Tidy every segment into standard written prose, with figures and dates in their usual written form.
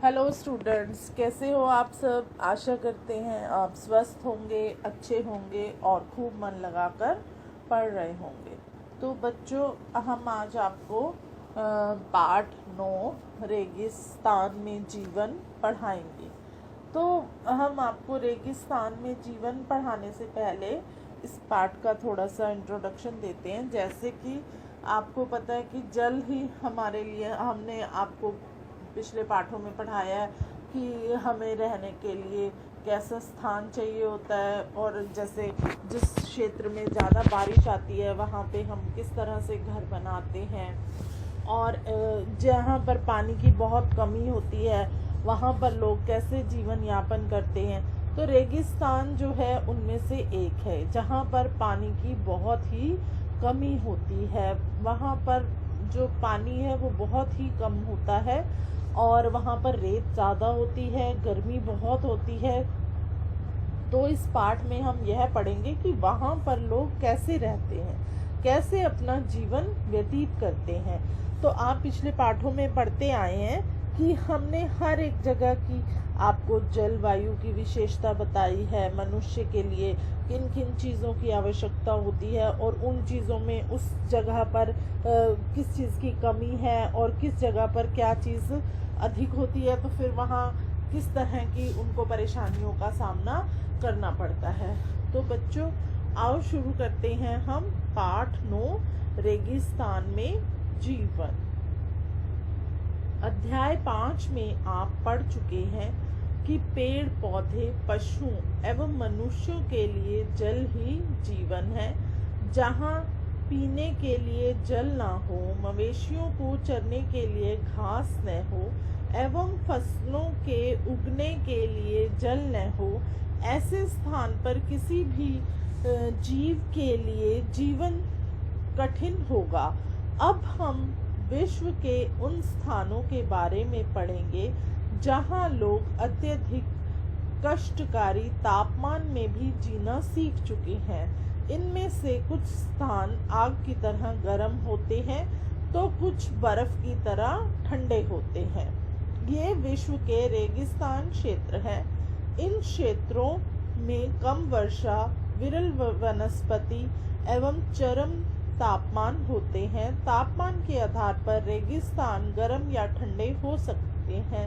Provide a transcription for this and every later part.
Hello students, कैसे हो आप सब। आशा करते हैं आप स्वस्थ होंगे, अच्छे होंगे और खूब मन लगाकर पढ़ रहे होंगे। तो बच्चों, हम आज आपको पाठ 9 रेगिस्तान में जीवन पढ़ाएंगे। तो हम आपको रेगिस्तान में जीवन पढ़ाने से पहले इस पाठ का थोड़ा सा इंट्रोडक्शन देते हैं। जैसे कि आपको पता है कि जल ही हमारे लिए, हमने आपको पिछले पाठों में पढ़ाया है कि हमें रहने के लिए कैसा स्थान चाहिए होता है, और जैसे जिस क्षेत्र में ज़्यादा बारिश आती है वहाँ पे हम किस तरह से घर बनाते हैं, और जहाँ पर पानी की बहुत कमी होती है वहाँ पर लोग कैसे जीवन यापन करते हैं। तो रेगिस्तान जो है उनमें से एक है जहाँ पर पानी की बहुत ही कमी होती है। वहाँ पर जो पानी है वो बहुत ही कम होता है और वहाँ पर रेत ज़्यादा होती है, गर्मी बहुत होती है। तो इस पाठ में हम यह पढ़ेंगे कि वहाँ पर लोग कैसे रहते हैं, कैसे अपना जीवन व्यतीत करते हैं। तो आप पिछले पाठों में पढ़ते आए हैं कि हमने हर एक जगह की आपको जलवायु की विशेषता बताई है, मनुष्य के लिए किन किन चीज़ों की आवश्यकता होती है और उन चीज़ों में उस जगह पर किस चीज़ की कमी है और किस जगह पर क्या चीज़ अधिक होती है, तो फिर वहाँ किस तरह की उनको परेशानियों का सामना करना पड़ता है। तो बच्चों, आओ शुरू करते हैं हम पाठ 9 रेगिस्तान में जीवन। अध्याय 5 में आप पढ़ चुके हैं कि पेड़ पौधे, पशुओं एवं मनुष्यों के लिए जल ही जीवन है। जहाँ पीने के लिए जल ना हो, मवेशियों को चरने के लिए घास न हो एवं फसलों के उगने के लिए जल न हो, ऐसे स्थान पर किसी भी जीव के लिए जीवन कठिन होगा। अब हम विश्व के उन स्थानों के बारे में पढ़ेंगे जहां लोग अत्यधिक कष्टकारी तापमान में भी जीना सीख चुके हैं। इनमें से कुछ स्थान आग की तरह गर्म होते हैं तो कुछ बर्फ की तरह ठंडे होते हैं। ये विश्व के रेगिस्तान क्षेत्र हैं। इन क्षेत्रों में कम वर्षा, विरल वनस्पति एवं चरम तापमान होते हैं। तापमान के आधार पर रेगिस्तान गर्म या ठंडे हो सकते हैं।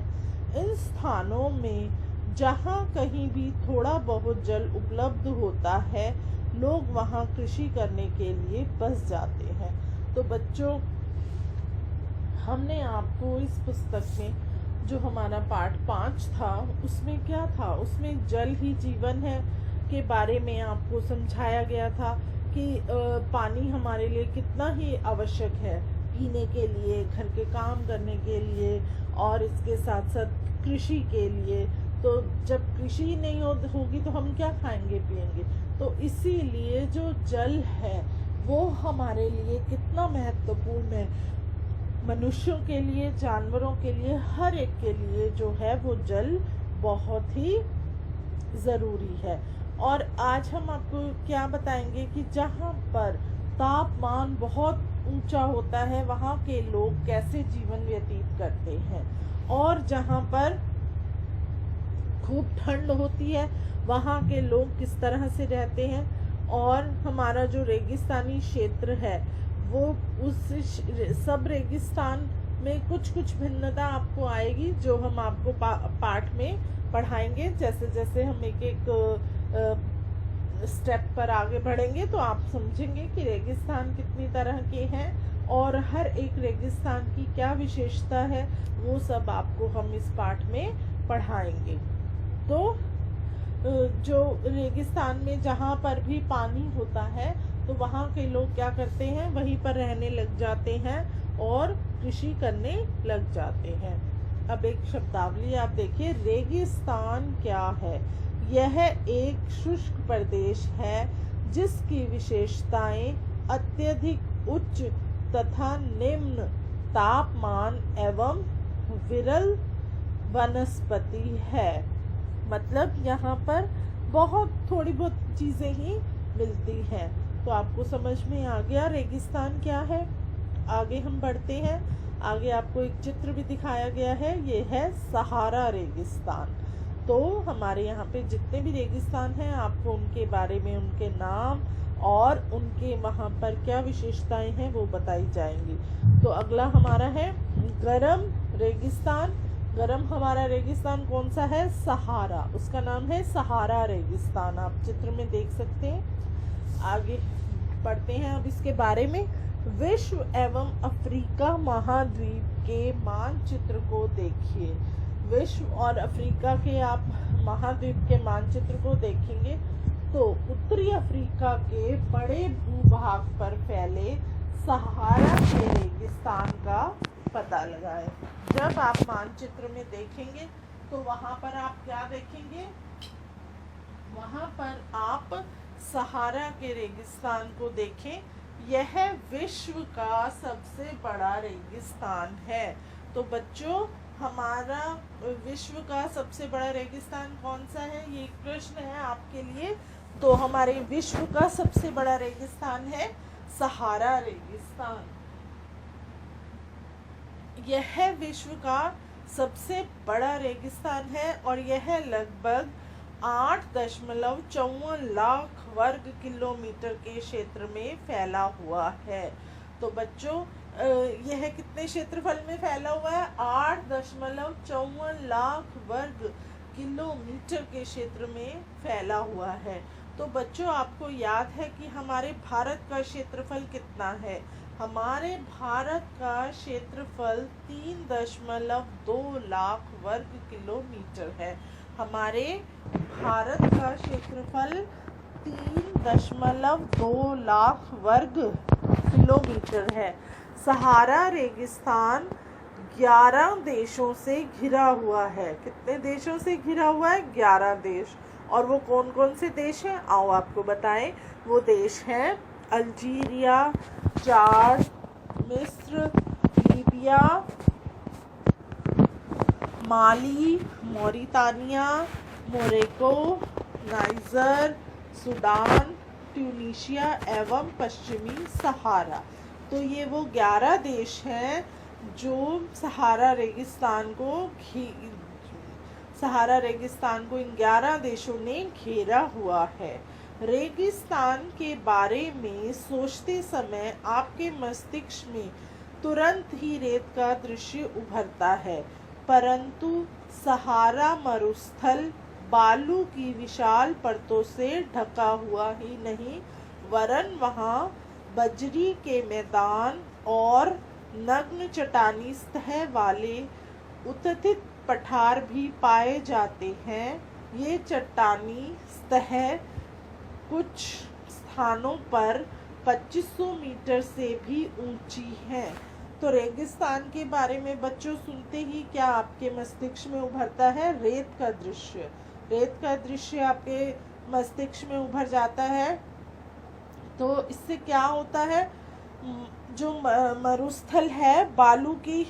इन स्थानों में जहाँ कहीं भी थोड़ा बहुत जल उपलब्ध होता है, लोग वहाँ कृषि करने के लिए बस जाते हैं। तो बच्चों, हमने आपको इस पुस्तक में जो हमारा पाठ 5 था उसमें क्या था, उसमें जल ही जीवन है के बारे में आपको समझाया गया था कि पानी हमारे लिए कितना ही आवश्यक है, पीने के लिए, घर के काम करने के लिए और इसके साथ साथ कृषि के लिए। तो जब कृषि नहीं होगी तो हम क्या खाएंगे पिएंगे। तो इसीलिए जो जल है वो हमारे लिए कितना महत्वपूर्ण है, मनुष्यों के लिए, जानवरों के लिए, हर एक के लिए जो है वो जल बहुत ही ज़रूरी है। और आज हम आपको क्या बताएंगे कि जहाँ पर तापमान बहुत ऊंचा होता है वहाँ के लोग कैसे जीवन व्यतीत करते हैं, और जहाँ पर खूब ठंड होती है वहाँ के लोग किस तरह से रहते हैं। और हमारा जो रेगिस्तानी क्षेत्र है वो उस सब रेगिस्तान में कुछ कुछ भिन्नता आपको आएगी जो हम आपको पाठ में पढ़ाएंगे। जैसे जैसे हम एक एक स्टेप पर आगे बढ़ेंगे तो आप समझेंगे कि रेगिस्तान कितनी तरह के हैं और हर एक रेगिस्तान की क्या विशेषता है, वो सब आपको हम इस पाठ में पढ़ाएंगे। तो जो रेगिस्तान में जहाँ पर भी पानी होता है तो वहाँ के लोग क्या करते हैं, वहीं पर रहने लग जाते हैं और कृषि करने लग जाते हैं। अब एक शब्दावली आप देखिए, रेगिस्तान क्या है। यह एक शुष्क प्रदेश है जिसकी विशेषताएं अत्यधिक उच्च तथा निम्न तापमान एवं विरल वनस्पति है। मतलब यहाँ पर थोड़ी बहुत चीज़ें ही मिलती हैं। तो आपको समझ में आ गया रेगिस्तान क्या है। आगे हम बढ़ते हैं। आगे आपको एक चित्र भी दिखाया गया है, ये है सहारा रेगिस्तान। तो हमारे यहाँ पे जितने भी रेगिस्तान हैं आपको उनके बारे में, उनके नाम और उनके वहाँ पर क्या विशेषताएं हैं वो बताई जाएंगी। तो अगला हमारा है गरम रेगिस्तान। गरम हमारा रेगिस्तान कौन सा है? सहारा, उसका नाम है सहारा रेगिस्तान, आप चित्र में देख सकते हैं। आगे पढ़ते हैं अब इसके बारे में। विश्व एवं अफ्रीका महाद्वीप के मानचित्र को देखिए। विश्व और अफ्रीका के आप महाद्वीप के मानचित्र को देखेंगे तो उत्तरी अफ्रीका के बड़े भूभाग पर फैले सहारा के रेगिस्तान का पता लगाएं। जब आप मानचित्र में देखेंगे तो वहां पर आप क्या देखेंगे? वहां पर आप सहारा के रेगिस्तान को देखें। यह विश्व का सबसे बड़ा रेगिस्तान है। तो बच्चों, हमारा विश्व का सबसे बड़ा रेगिस्तान कौन सा है? ये एक प्रश्न है आपके लिए। तो हमारे विश्व का सबसे बड़ा रेगिस्तान है सहारा रेगिस्तान। यह विश्व का सबसे बड़ा रेगिस्तान है और यह लगभग 8.54 लाख वर्ग किलोमीटर के क्षेत्र में फैला हुआ है। तो बच्चों, यह कितने क्षेत्रफल में फैला हुआ है? 8.54 लाख वर्ग किलोमीटर के क्षेत्र में फैला हुआ है। तो बच्चों, आपको याद है कि हमारे भारत का क्षेत्रफल कितना है? हमारे भारत का क्षेत्रफल 3.2 लाख वर्ग किलोमीटर है। हमारे भारत का क्षेत्रफल 3.2 लाख वर्ग किलोमीटर है। सहारा रेगिस्तान 11 देशों से घिरा हुआ है। कितने देशों से घिरा हुआ है? 11 देश। और वो कौन कौन से देश हैं? आओ आपको बताएं। वो देश हैं अल्जीरिया, चाड, मिस्र, Libya, Mali, Mauritania, Morocco, Niger, Sudan, Tunisia एवं पश्चिमी सहारा। तो ये वो 11 देश हैं जो सहारा रेगिस्तान को इन 11 देशों ने घेरा हुआ है। रेगिस्तान के बारे में सोचते समय आपके मस्तिष्क में तुरंत ही रेत का दृश्य उभरता है, परंतु सहारा मरुस्थल बालू की विशाल परतों से ढका हुआ ही नहीं, वरन वहाँ बजरी के मैदान और नग्न चट्टानी सतह वाले उत्थित पठार भी पाए जाते हैं। ये चट्टानी सतह कुछ स्थानों पर 2500 मीटर से भी ऊंची है। तो रेगिस्तान के बारे में बच्चों सुनते ही क्या आपके मस्तिष्क में उभरता है? रेत का दृश्य। रेत का दृश्य आपके मस्तिष्क में उभर जाता है। तो इससे क्या होता है? जो मरुस्थल है, बालू की,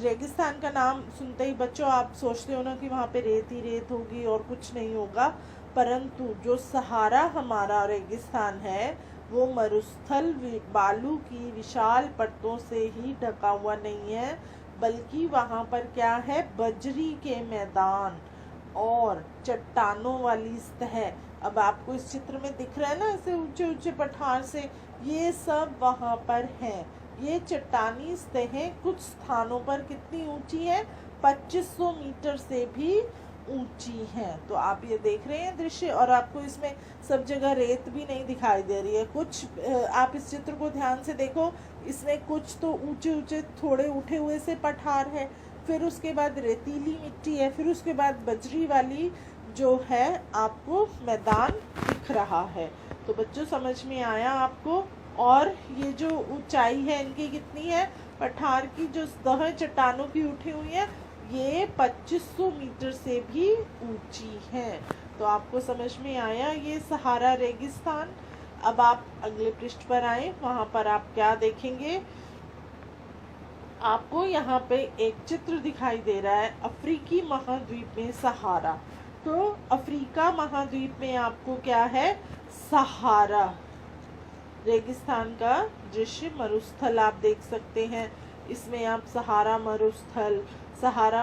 रेगिस्तान का नाम सुनते ही बच्चों आप सोचते हो ना कि वहाँ पे रेत ही रेत होगी और कुछ नहीं होगा, परंतु जो सहारा हमारा रेगिस्तान है वो मरुस्थल बालू की विशाल परतों से ही ढका हुआ नहीं है, बल्कि वहाँ पर क्या है? बजरी के मैदान और चट्टानों वाली सतह। अब आपको इस चित्र में दिख रहा है ना, ऐसे ऊंचे ऊंचे पठार से, ये सब वहाँ पर हैं। ये चट्टानी सतहें कुछ स्थानों पर कितनी ऊंची है? 2500 मीटर से भी ऊंची हैं। तो आप ये देख रहे हैं दृश्य, और आपको इसमें सब जगह रेत भी नहीं दिखाई दे रही है। कुछ आप इस चित्र को ध्यान से देखो, इसमें कुछ तो ऊंचे ऊंचे थोड़े उठे हुए से पठार है, फिर उसके बाद रेतीली मिट्टी है, फिर उसके बाद बजरी वाली जो है आपको मैदान दिख रहा है। तो बच्चों समझ में आया आपको? और ये जो ऊंचाई है इनकी कितनी है? पठार की जो सतह चट्टानों की उठी हुई है ये 2500 मीटर से भी ऊंची है। तो आपको समझ में आया ये सहारा रेगिस्तान। अब आप अगले पृष्ठ पर आए, वहां पर आप क्या देखेंगे? आपको यहाँ पे एक चित्र दिखाई दे रहा है अफ्रीकी महाद्वीप में सहारा। तो अफ्रीका महाद्वीप में आपको क्या है? सहारा। रेगिस्तान का दृश्य मरुस्थल आप देख सकते हैं। इसमें आप सहारा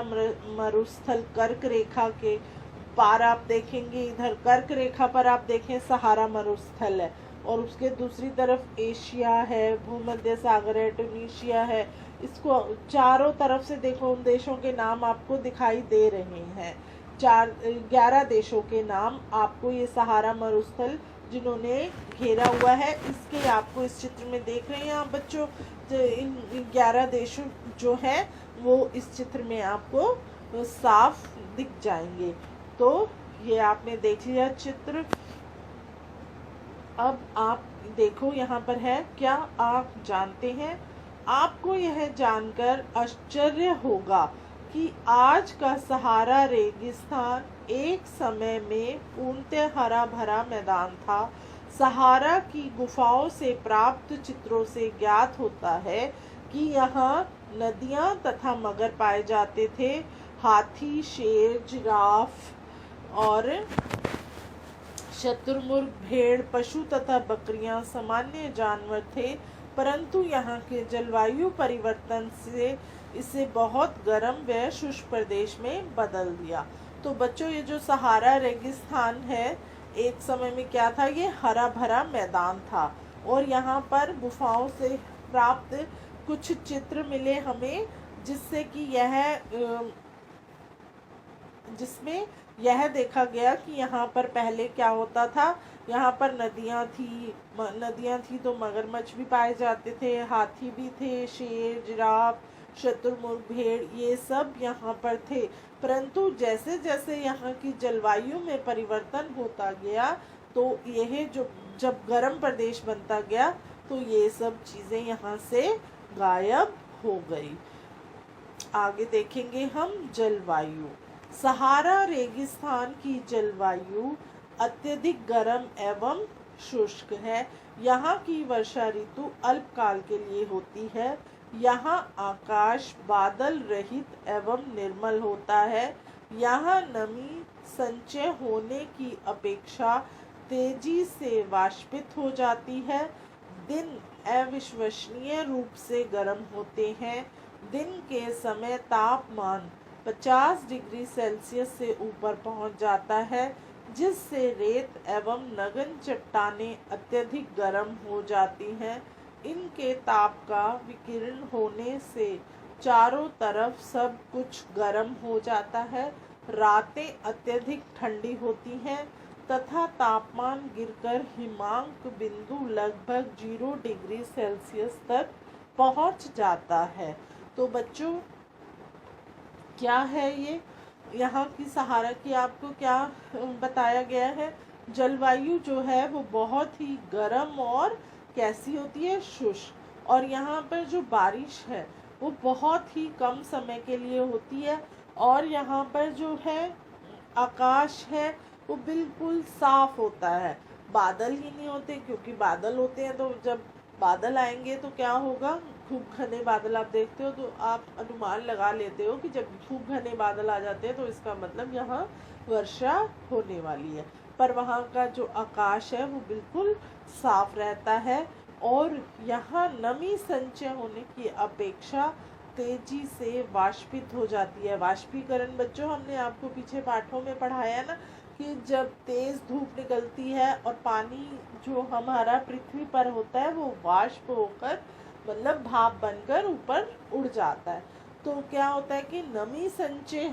मरुस्थल कर्क रेखा के पार आप देखेंगे। इधर कर्क रेखा पर आप देखें सहारा मरुस्थल है, और उसके दूसरी तरफ एशिया है, भूमध्य सागर है, ट्यूनीशिया है। इसको चारों तरफ से देखो, उन देशों के नाम आपको दिखाई दे रहे हैं। 11 देशों के नाम आपको ये सहारा मरुस्थल जिन्होंने घेरा हुआ है, इसके आपको इस चित्र में देख रहे हैं आप बच्चों। इन 11 देशों जो है वो इस चित्र में आपको साफ दिख जाएंगे। तो ये आपने देख लिया चित्र। अब आप देखो यहाँ पर है, क्या आप जानते हैं, आपको यह जानकर आश्चर्य होगा कि आज का सहारा रेगिस्तान एक समय में पूर्णतः हरा भरा मैदान था। सहारा की गुफाओं से प्राप्त चित्रों से ज्ञात होता है कि यहाँ नदियाँ तथा मगर पाए जाते थे। हाथी, शेर, जिराफ और शतुरमुर्ग, भेड़, पशु तथा बकरियां सामान्य जानवर थे, परंतु यहाँ के जलवायु परिवर्तन से इसे बहुत गर्म व शुष्क प्रदेश में बदल दिया। तो बच्चों, ये जो सहारा रेगिस्तान है, एक समय में क्या था, ये हरा भरा मैदान था। और यहाँ पर गुफाओं से प्राप्त कुछ चित्र मिले हमें, जिसमें यह देखा गया कि यहाँ पर पहले क्या होता था। यहाँ पर नदियाँ थी तो मगरमच्छ भी पाए जाते थे, हाथी भी थे, शेर, जिराफ, शतुरमुर्ग, भेड़, ये सब यहाँ पर थे। परंतु जैसे जैसे यहाँ की जलवायु में परिवर्तन होता गया, तो यह जब गर्म प्रदेश बनता गया, तो ये सब चीज़ें यहाँ से गायब हो गई। आगे देखेंगे हम जलवायु। सहारा रेगिस्तान की जलवायु अत्यधिक गर्म एवं शुष्क है। यहाँ की वर्षा ऋतु अल्पकाल के लिए होती है। यहाँ आकाश बादल रहित एवं निर्मल होता है। यहाँ नमी संचय होने की अपेक्षा तेजी से वाष्पित हो जाती है। दिन अविश्वसनीय रूप से गर्म होते हैं। दिन के समय तापमान 50 डिग्री सेल्सियस से ऊपर पहुंच जाता है, जिससे रेत एवं नगन चट्टानें अत्यधिक गर्म हो जाती हैं। इनके ताप का विकिरण होने से चारों तरफ सब कुछ गर्म हो जाता है। रातें अत्यधिक ठंडी होती हैं तथा तापमान गिरकर हिमांक बिंदु लगभग 0 डिग्री सेल्सियस तक पहुंच जाता है। तो बच्चों, क्या है ये, यहाँ की सहारा की आपको क्या बताया गया है, जलवायु जो है वो बहुत ही गर्म और कैसी होती है, शुष्क। और यहाँ पर जो बारिश है वो बहुत ही कम समय के लिए होती है। और यहाँ पर जो है आकाश है वो बिल्कुल साफ होता है, बादल ही नहीं होते, क्योंकि बादल होते हैं तो जब बादल आएंगे तो क्या होगा, खूब घने बादल आप देखते हो तो आप अनुमान लगा लेते हो कि जब खूब घने बादल आ जाते हैं तो इसका मतलब यहाँ वर्षा होने वाली है। पर वहाँ का जो आकाश है वो बिल्कुल साफ रहता है और यहाँ नमी संचय होने की अपेक्षा तेजी से वाष्पित हो जाती है। वाष्पीकरण बच्चों हमने आपको पीछे पाठों में पढ़ाया है ना, कि जब तेज धूप निकलती है और पानी जो हमारा पृथ्वी पर होता है वो वाष्प होकर मतलब भाप बनकर ऊपर उड़ जाता है। तो क्या होता है कि नमी संचय,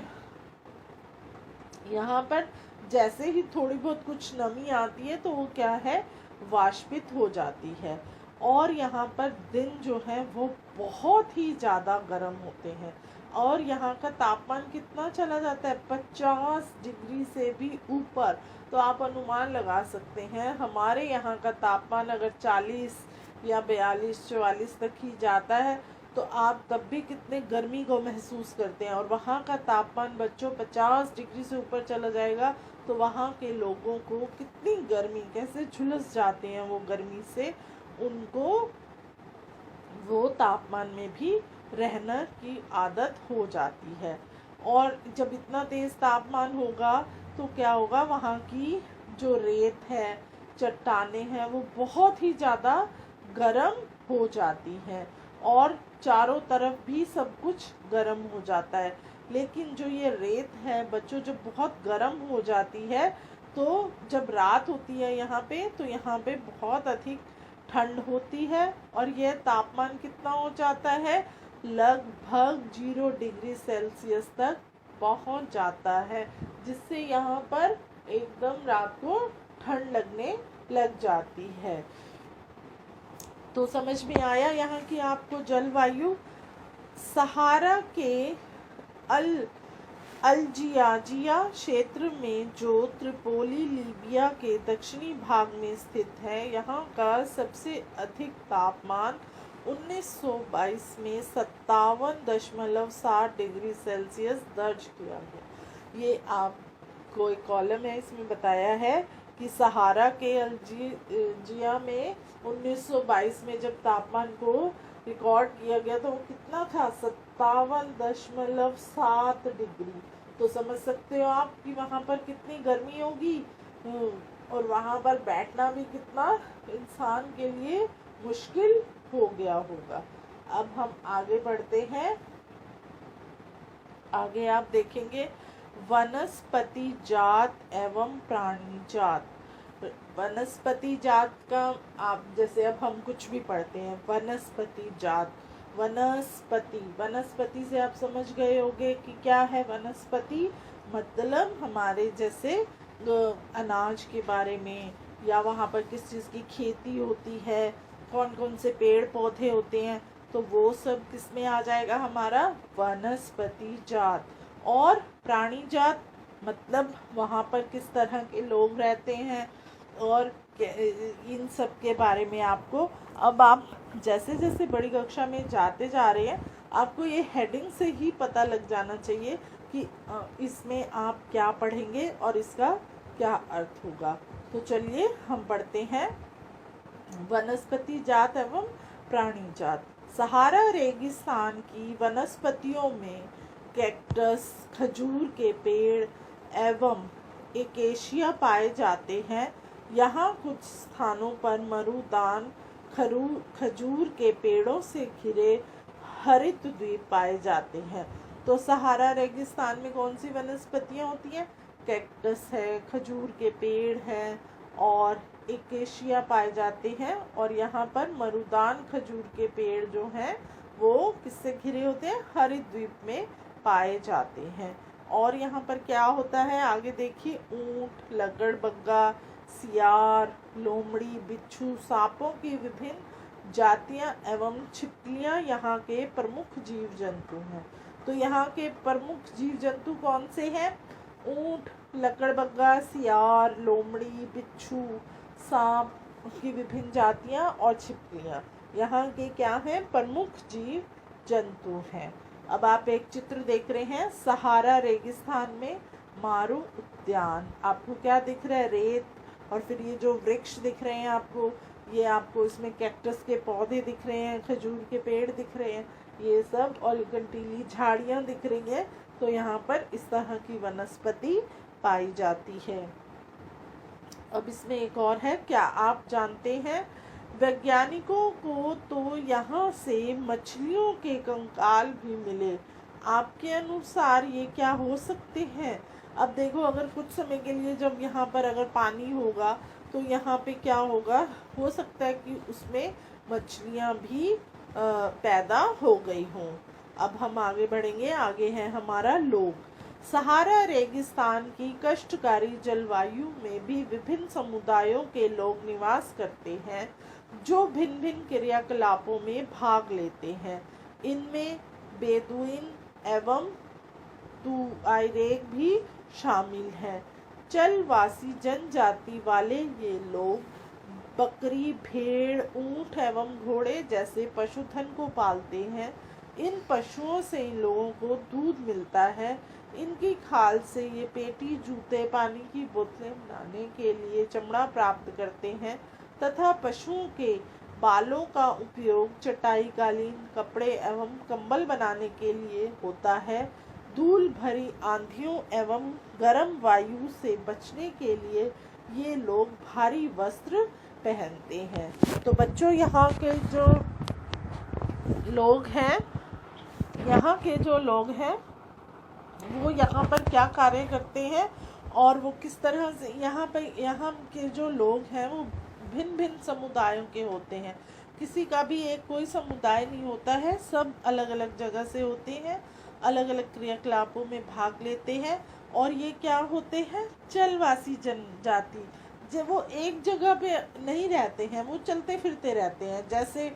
यहाँ पर जैसे ही थोड़ी बहुत कुछ नमी आती है तो वो क्या है, वाष्पित हो जाती है। और यहाँ पर दिन जो है वो बहुत ही ज़्यादा गर्म होते हैं और यहाँ का तापमान कितना चला जाता है, 50 डिग्री से भी ऊपर। तो आप अनुमान लगा सकते हैं हमारे यहाँ का तापमान अगर 40 या 42-44 तक ही जाता है तो आप तब भी कितने गर्मी को महसूस करते हैं। और वहाँ का तापमान बच्चों 50 डिग्री से ऊपर चला जाएगा तो वहाँ के लोगों को कितनी गर्मी, कैसे झुलस जाते हैं वो गर्मी से, उनको वो तापमान में भी रहने की आदत हो जाती है। और जब इतना तेज तापमान होगा तो क्या होगा, वहाँ की जो रेत है, चट्टानें हैं, वो बहुत ही ज़्यादा गर्म हो जाती हैं और चारों तरफ भी सब कुछ गर्म हो जाता है। लेकिन जो ये रेत है बच्चों, जब बहुत गर्म हो जाती है तो जब रात होती है यहाँ पे, तो यहाँ पे बहुत अधिक ठंड होती है और यह तापमान कितना हो जाता है, लगभग 0 डिग्री सेल्सियस तक पहुँच जाता है, जिससे यहाँ पर एकदम रात को ठंड लगने लग जाती है। तो समझ में आया यहाँ की आपको जलवायु। सहारा के अल्जियाजिया क्षेत्र में जो त्रिपोली लीबिया के दक्षिणी भाग में स्थित है, यहाँ का सबसे अधिक तापमान 1922 में 57.7 डिग्री सेल्सियस दर्ज किया है। ये आपको एक कॉलम है, इसमें बताया है कि सहारा के अल्जिया में 1922 में जब तापमान को रिकॉर्ड किया गया तो वो कितना था, 57.7 डिग्री। तो समझ सकते हो आप कि वहाँ पर कितनी गर्मी होगी और वहाँ पर बैठना भी कितना इंसान के लिए मुश्किल हो गया होगा। अब हम आगे बढ़ते हैं। आगे आप देखेंगे वनस्पति जात एवं प्राणी जात। वनस्पति जात का आप जैसे अब हम कुछ भी पढ़ते हैं, वनस्पति जात, वनस्पति से आप समझ गए होंगे कि क्या है वनस्पति, मतलब हमारे जैसे अनाज के बारे में, या वहाँ पर किस चीज़ की खेती होती है, कौन कौन से पेड़ पौधे होते हैं, तो वो सब किस में आ जाएगा, हमारा वनस्पति जात। और प्राणी जात मतलब वहाँ पर किस तरह के लोग रहते हैं और इन सब के बारे में आपको, अब आप जैसे जैसे बड़ी कक्षा में जाते जा रहे हैं आपको ये हेडिंग से ही पता लग जाना चाहिए कि इसमें आप क्या पढ़ेंगे और इसका क्या अर्थ होगा। तो चलिए हम पढ़ते हैं वनस्पति जात एवं प्राणी जात। सहारा रेगिस्तान की वनस्पतियों में कैक्टस, खजूर के पेड़ एवं एकेशिया पाए जाते हैं। यहाँ कुछ स्थानों पर मरुदान, खजूर के पेड़ों से घिरे हरित द्वीप पाए जाते हैं। तो सहारा रेगिस्तान में कौन सी वनस्पतियाँ होती हैं, कैक्टस है, खजूर के पेड़ हैं और एकेशिया पाए जाते हैं। और यहाँ पर मरुदान, खजूर के पेड़ जो हैं वो किससे घिरे होते हैं, हरित द्वीप में पाए जाते हैं। और यहाँ पर क्या होता है आगे देखिए, ऊंट, लकड़बग्गा, सियार, लोमड़ी, बिच्छू, सांपों की विभिन्न जातियां एवं छिपकलियां यहाँ के प्रमुख जीव जंतु हैं। तो यहाँ के प्रमुख जीव जंतु कौन से हैं, ऊंट, लकड़बग्गा, सियार, लोमड़ी, बिच्छू, सांप की विभिन्न जातियां और छिपकलियां यहाँ के क्या हैं, प्रमुख जीव जंतु हैं। अब आप एक चित्र देख रहे हैं, सहारा रेगिस्तान में मारू उद्यान। आपको क्या दिख रहा है, रेत, और फिर ये जो वृक्ष दिख रहे हैं आपको, ये आपको इसमें कैक्टस के पौधे दिख रहे हैं, खजूर के पेड़ दिख रहे हैं, ये सब, और कंटीली झाड़ियाँ दिख रही हैं। तो यहाँ पर इस तरह की वनस्पति पाई जाती है। अब इसमें एक और है, क्या आप जानते हैं वैज्ञानिकों को तो यहाँ से मछलियों के कंकाल भी मिले। आपके अनुसार ये क्या हो सकते हैं। अब देखो, अगर कुछ समय के लिए जब यहाँ पर अगर पानी होगा तो यहाँ पे क्या होगा, हो सकता है कि उसमें मछलियाँ भी पैदा हो गई हों। अब हम आगे बढ़ेंगे। आगे है हमारा लोग। सहारा रेगिस्तान की कष्टकारी जलवायु में भी विभिन्न समुदायों के लोग निवास करते हैं जो भिन्न भिन्न क्रियाकलापों में भाग लेते हैं। इनमें बेदुइन एवं तुआरेग भी शामिल हैं। चलवासी जनजाति वाले ये लोग बकरी, भेड़, ऊंट एवं घोड़े जैसे पशुधन को पालते हैं। इन पशुओं से इन लोगों को दूध मिलता है। इनकी खाल से ये पेटी, जूते, पानी की बोतलें बनाने के लिए चमड़ा प्राप्त करते हैं तथा पशुओं के बालों का उपयोग चटाई, कालीन, कपड़े एवं कंबल बनाने के लिए होता है। धूल भरी आंधियों एवं गर्म वायु से बचने के लिए ये लोग भारी वस्त्र पहनते हैं। तो बच्चों, यहाँ के जो लोग हैं वो यहाँ पर क्या कार्य करते हैं और वो किस तरह से यहाँ के जो लोग हैं वो भिन्न भिन्न समुदायों के होते हैं। किसी का भी एक कोई समुदाय नहीं होता है, सब अलग अलग जगह से होते हैं, अलग अलग क्रियाकलापों में भाग लेते हैं। और ये क्या होते हैं? जलवासी जनजाति। जब वो एक जगह पे नहीं रहते हैं, वो चलते फिरते रहते हैं। जैसे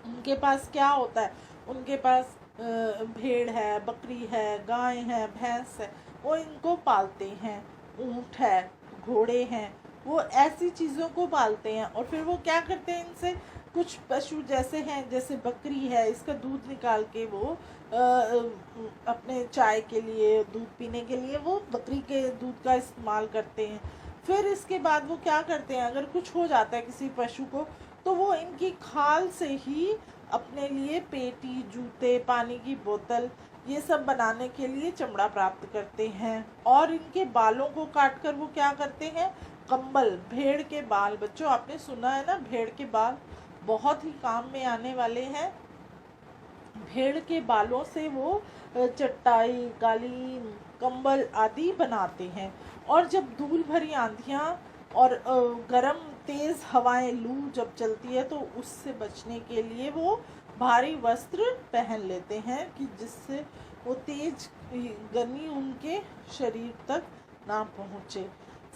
उनके पास क्या होता है, उनके पास भेड़ है, बकरी है, गाय है, भैंस है, वो इनको पालते हैं। ऊँट है, घोड़े हैं, वो ऐसी चीज़ों को पालते हैं। और फिर वो क्या करते हैं, इनसे कुछ पशु जैसे हैं, जैसे बकरी है, इसका दूध निकाल के वो अपने चाय के लिए, दूध पीने के लिए वो बकरी के दूध का इस्तेमाल करते हैं। फिर इसके बाद वो क्या करते हैं, अगर कुछ हो जाता है किसी पशु को, तो वो इनकी खाल से ही अपने लिए पेटी, जूते, पानी की बोतल, ये सब बनाने के लिए चमड़ा प्राप्त करते हैं। और इनके बालों को काट कर वो क्या करते हैं, कंबल, भेड़ के बाल। बच्चों, आपने सुना है ना, भेड़ के बाल बहुत ही काम में आने वाले हैं। भेड़ के बालों से वो चटाई, कालीन, कंबल आदि बनाते हैं। और जब धूल भरी आंधियाँ और गर्म तेज हवाएं, लू जब चलती है, तो उससे बचने के लिए वो भारी वस्त्र पहन लेते हैं कि जिससे वो तेज गर्मी उनके शरीर तक ना पहुँचे।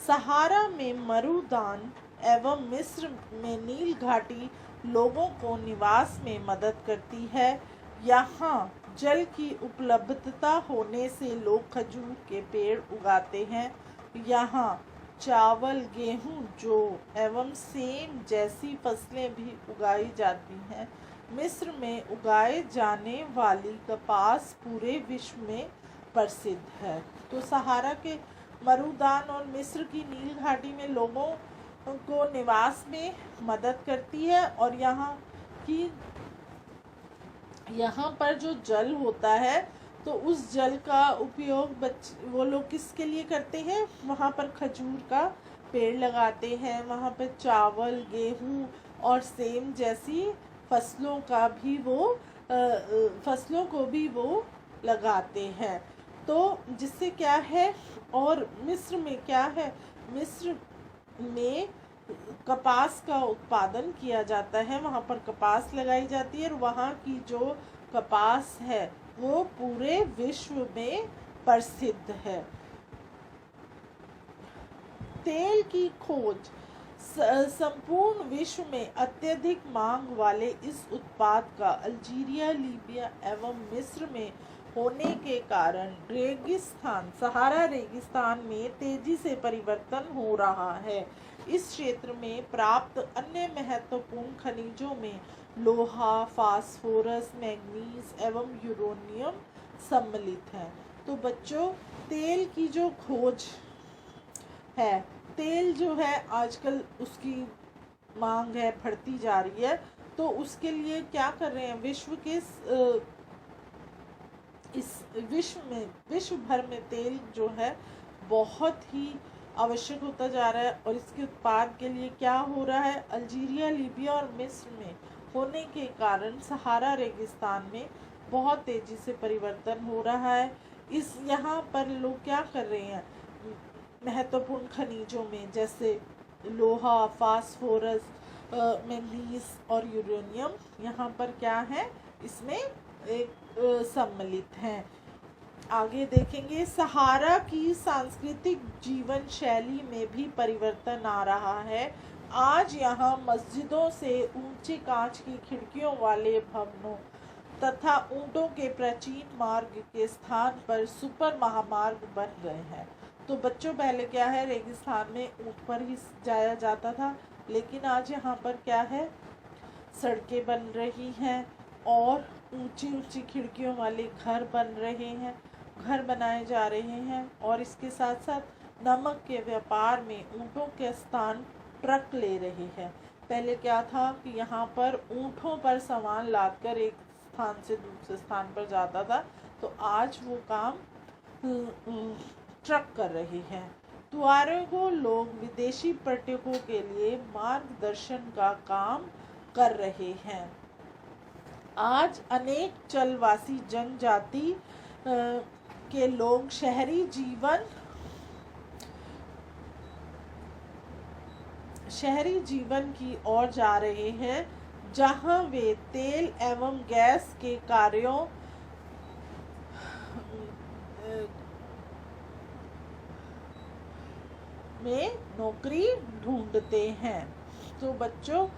सहारा में मरुदान एवं मिस्र में नील घाटी लोगों को निवास में मदद करती है। यहाँ जल की उपलब्धता होने से लोग खजूर के पेड़ उगाते हैं। यहाँ चावल, गेहूं, जौ एवं सेम जैसी फसलें भी उगाई जाती हैं। मिस्र में उगाए जाने वाली कपास पूरे विश्व में प्रसिद्ध है। तो सहारा के मरुदान और मिस्र की नील घाटी में लोगों को निवास में मदद करती है। और यहाँ पर जो जल होता है, तो उस जल का उपयोग वो लोग किसके लिए करते हैं, वहाँ पर खजूर का पेड़ लगाते हैं, वहाँ पर चावल, गेहूँ और सेम जैसी फसलों को भी वो लगाते हैं। तो जिससे क्या है, और मिस्र में क्या है, मिस्र में कपास का उत्पादन किया जाता है, वहाँ पर कपास लगाई जाती है। और वहाँ की जो कपास है वो पूरे विश्व में प्रसिद्ध है। तेल की खोज। संपूर्ण विश्व में अत्यधिक मांग वाले इस उत्पाद का अल्जीरिया, लीबिया एवं मिस्र में होने के कारण सहारा रेगिस्तान में तेजी से परिवर्तन हो रहा है। इस क्षेत्र में प्राप्त अन्य महत्वपूर्ण खनिजों में लोहा, फास्फोरस, मैग्नीज एवं यूरेनियम सम्मिलित है। तो बच्चों, तेल की जो खोज है, तेल जो है आजकल उसकी मांग है, बढ़ती जा रही है। तो उसके लिए क्या कर रहे हैं, विश्व भर में तेल जो है बहुत ही आवश्यक होता जा रहा है। और इसके उत्पाद के लिए क्या हो रहा है, अल्जीरिया, लीबिया और मिस्र में होने के कारण सहारा रेगिस्तान में बहुत तेजी से परिवर्तन हो रहा है। यहाँ पर लोग क्या कर रहे हैं, महत्वपूर्ण खनिजों में जैसे लोहा, फास्फोरस, मैग्नीज और यूरेनियम, यहाँ पर क्या है, इसमें एक सम्मिलित हैं। आगे देखेंगे, सहारा की सांस्कृतिक जीवन शैली में भी परिवर्तन आ रहा है। आज यहाँ मस्जिदों से ऊंचे कांच की खिड़कियों वाले भवनों तथा ऊंटों के प्राचीन मार्ग के स्थान पर सुपर महामार्ग बन गए हैं। तो बच्चों, पहले क्या है, रेगिस्तान में ऊंट पर ही जाया जाता था, लेकिन आज यहाँ पर क्या है, सड़कें बन रही हैं और ऊंची ऊंची खिड़कियों वाले घर बन रहे हैं, घर बनाए जा रहे हैं। और इसके साथ साथ नमक के व्यापार में ऊंटों के स्थान ट्रक ले रहे हैं। पहले क्या था कि यहाँ पर ऊंटों पर सामान लादकर एक स्थान से दूसरे स्थान पर जाता था, तो आज वो काम ट्रक कर रहे हैं। तुआरेगो लोग विदेशी पर्यटकों के लिए मार्गदर्शन का काम कर रहे हैं। आज अनेक चलवासी जनजाति के लोग शहरी जीवन की ओर जा रहे हैं, जहां वे तेल एवं गैस के कार्यों में नौकरी ढूंढते हैं। तो बच्चों,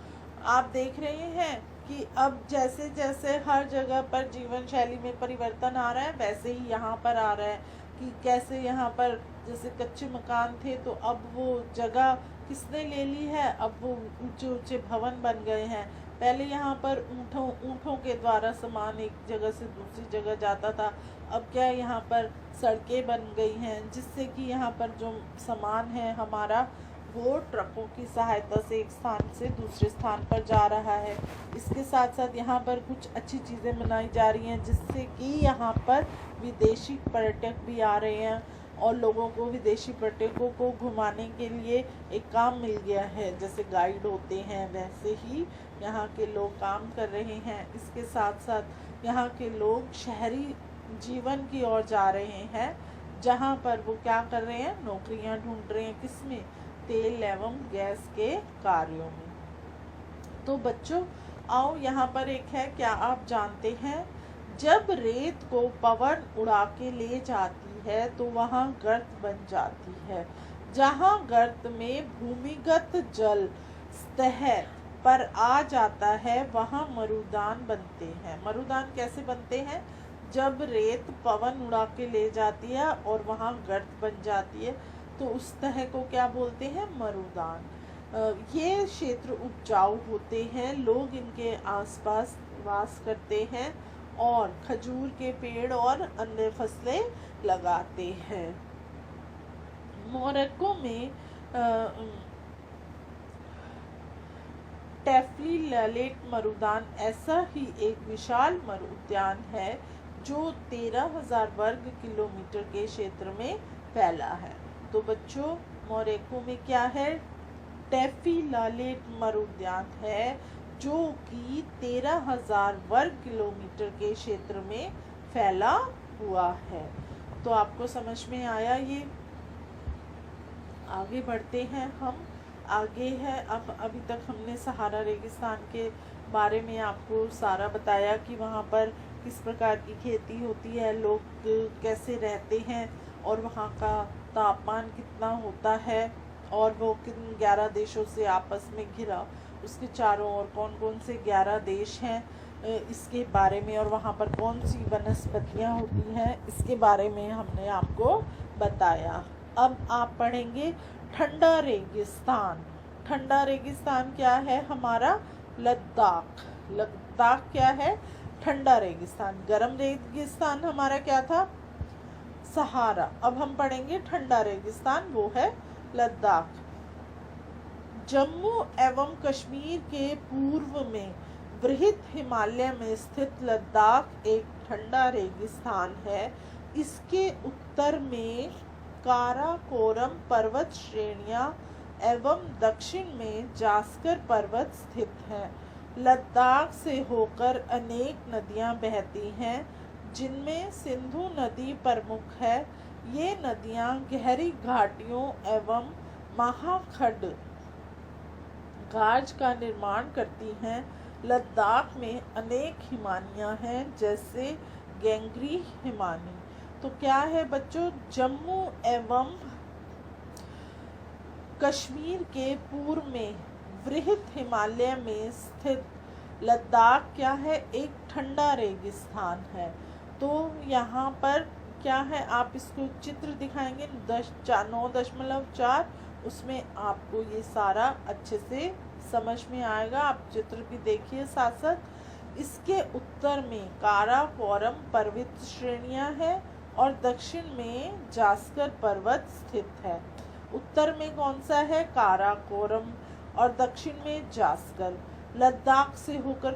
आप देख रहे हैं कि अब जैसे जैसे हर जगह पर जीवन शैली में परिवर्तन आ रहा है, वैसे ही यहाँ पर आ रहा है कि कैसे यहाँ पर जैसे कच्चे मकान थे तो अब वो जगह किसने ले ली है, अब वो ऊंचे ऊंचे भवन बन गए हैं। पहले यहाँ पर ऊँटों के द्वारा सामान एक जगह से दूसरी जगह जाता था, अब क्या यहाँ पर सड़कें बन गई हैं, जिससे कि यहाँ पर जो सामान है हमारा वो ट्रकों की सहायता से एक स्थान से दूसरे स्थान पर जा रहा है। इसके साथ साथ यहाँ पर कुछ अच्छी चीज़ें बनाई जा रही हैं, जिससे कि यहाँ पर विदेशी पर्यटक भी आ रहे हैं और लोगों को विदेशी पर्यटकों को घुमाने के लिए एक काम मिल गया है। जैसे गाइड होते हैं वैसे ही यहाँ के लोग काम कर रहे हैं। इसके साथ साथ यहाँ के लोग शहरी जीवन की ओर जा रहे हैं, जहाँ पर वो क्या कर रहे हैं, नौकरियाँ ढूंढ रहे हैं, किसमें, तेल एवं गैस के कार्यों में। तो बच्चों आओ यहाँ पर एक है, क्या आप जानते हैं जब रेत को पवन उड़ा के ले जाती है तो वहाँ गर्त बन जाती है। जहाँ गर्त में भूमिगत जल सतह पर आ जाता है वहाँ मरुदान बनते हैं। मरुदान कैसे बनते हैं, जब रेत पवन उड़ा के ले जाती है और वहाँ गर्त बन जाती है तो उस तह को क्या बोलते हैं, मरुदान। ये क्षेत्र उपजाऊ होते हैं, लोग इनके आसपास वास करते हैं और खजूर के पेड़ और अन्य फसलें लगाते हैं। मोरक्को में टेफली लैलेट मरुदान ऐसा ही एक विशाल मरु उद्यान है जो 13,000 वर्ग किलोमीटर के क्षेत्र में फैला है। तो बच्चों, मोरक्को में क्या है, टेफी लालेट मरु उद्यान है जो कि 13,000 वर्ग किलोमीटर के क्षेत्र में फैला हुआ है। तो आपको समझ में आया ये। आगे बढ़ते हैं हम। आगे है, अब अभी तक हमने सहारा रेगिस्तान के बारे में आपको सारा बताया कि वहाँ पर किस प्रकार की खेती होती है, लोग कैसे रहते हैं और वहाँ का तापमान कितना होता है और वो किन 11 देशों से आपस में घिरा, उसके चारों ओर कौन कौन से 11 देश हैं इसके बारे में, और वहाँ पर कौन सी वनस्पतियाँ होती हैं इसके बारे में हमने आपको बताया। अब आप पढ़ेंगे ठंडा रेगिस्तान। ठंडा रेगिस्तान क्या है हमारा, लद्दाख। लद्दाख क्या है, ठंडा रेगिस्तान। गर्म रेगिस्तान हमारा क्या था, सहारा। अब हम पढ़ेंगे ठंडा रेगिस्तान, वो है लद्दाख। जम्मू एवं कश्मीर के पूर्व में बृहद हिमालय में स्थित लद्दाख एक ठंडा रेगिस्तान है। इसके उत्तर में काराकोरम पर्वत श्रेणियां एवं दक्षिण में जास्कर पर्वत स्थित हैं। लद्दाख से होकर अनेक नदियां बहती हैं, जिनमें सिंधु नदी प्रमुख है। ये नदियां गहरी घाटियों एवं महाखंड गाज का निर्माण करती हैं। लद्दाख में अनेक हिमानियां हैं, जैसे गैंगरी हिमानी। तो क्या है बच्चों, जम्मू एवं कश्मीर के पूर्व में बृहद हिमालय में स्थित लद्दाख क्या है, एक ठंडा रेगिस्तान है। तो यहाँ पर क्या है, आप इसको चित्र दिखाएंगे 9.4, उसमें आपको ये सारा अच्छे से समझ में आएगा। आप चित्र भी देखिए साथ साथ। इसके उत्तर में काराकोरम पर्वत श्रेणियां हैं और दक्षिण में जास्कर पर्वत स्थित है। उत्तर में कौन सा है, काराकोरम, और दक्षिण में जास्कर। लद्दाख से होकर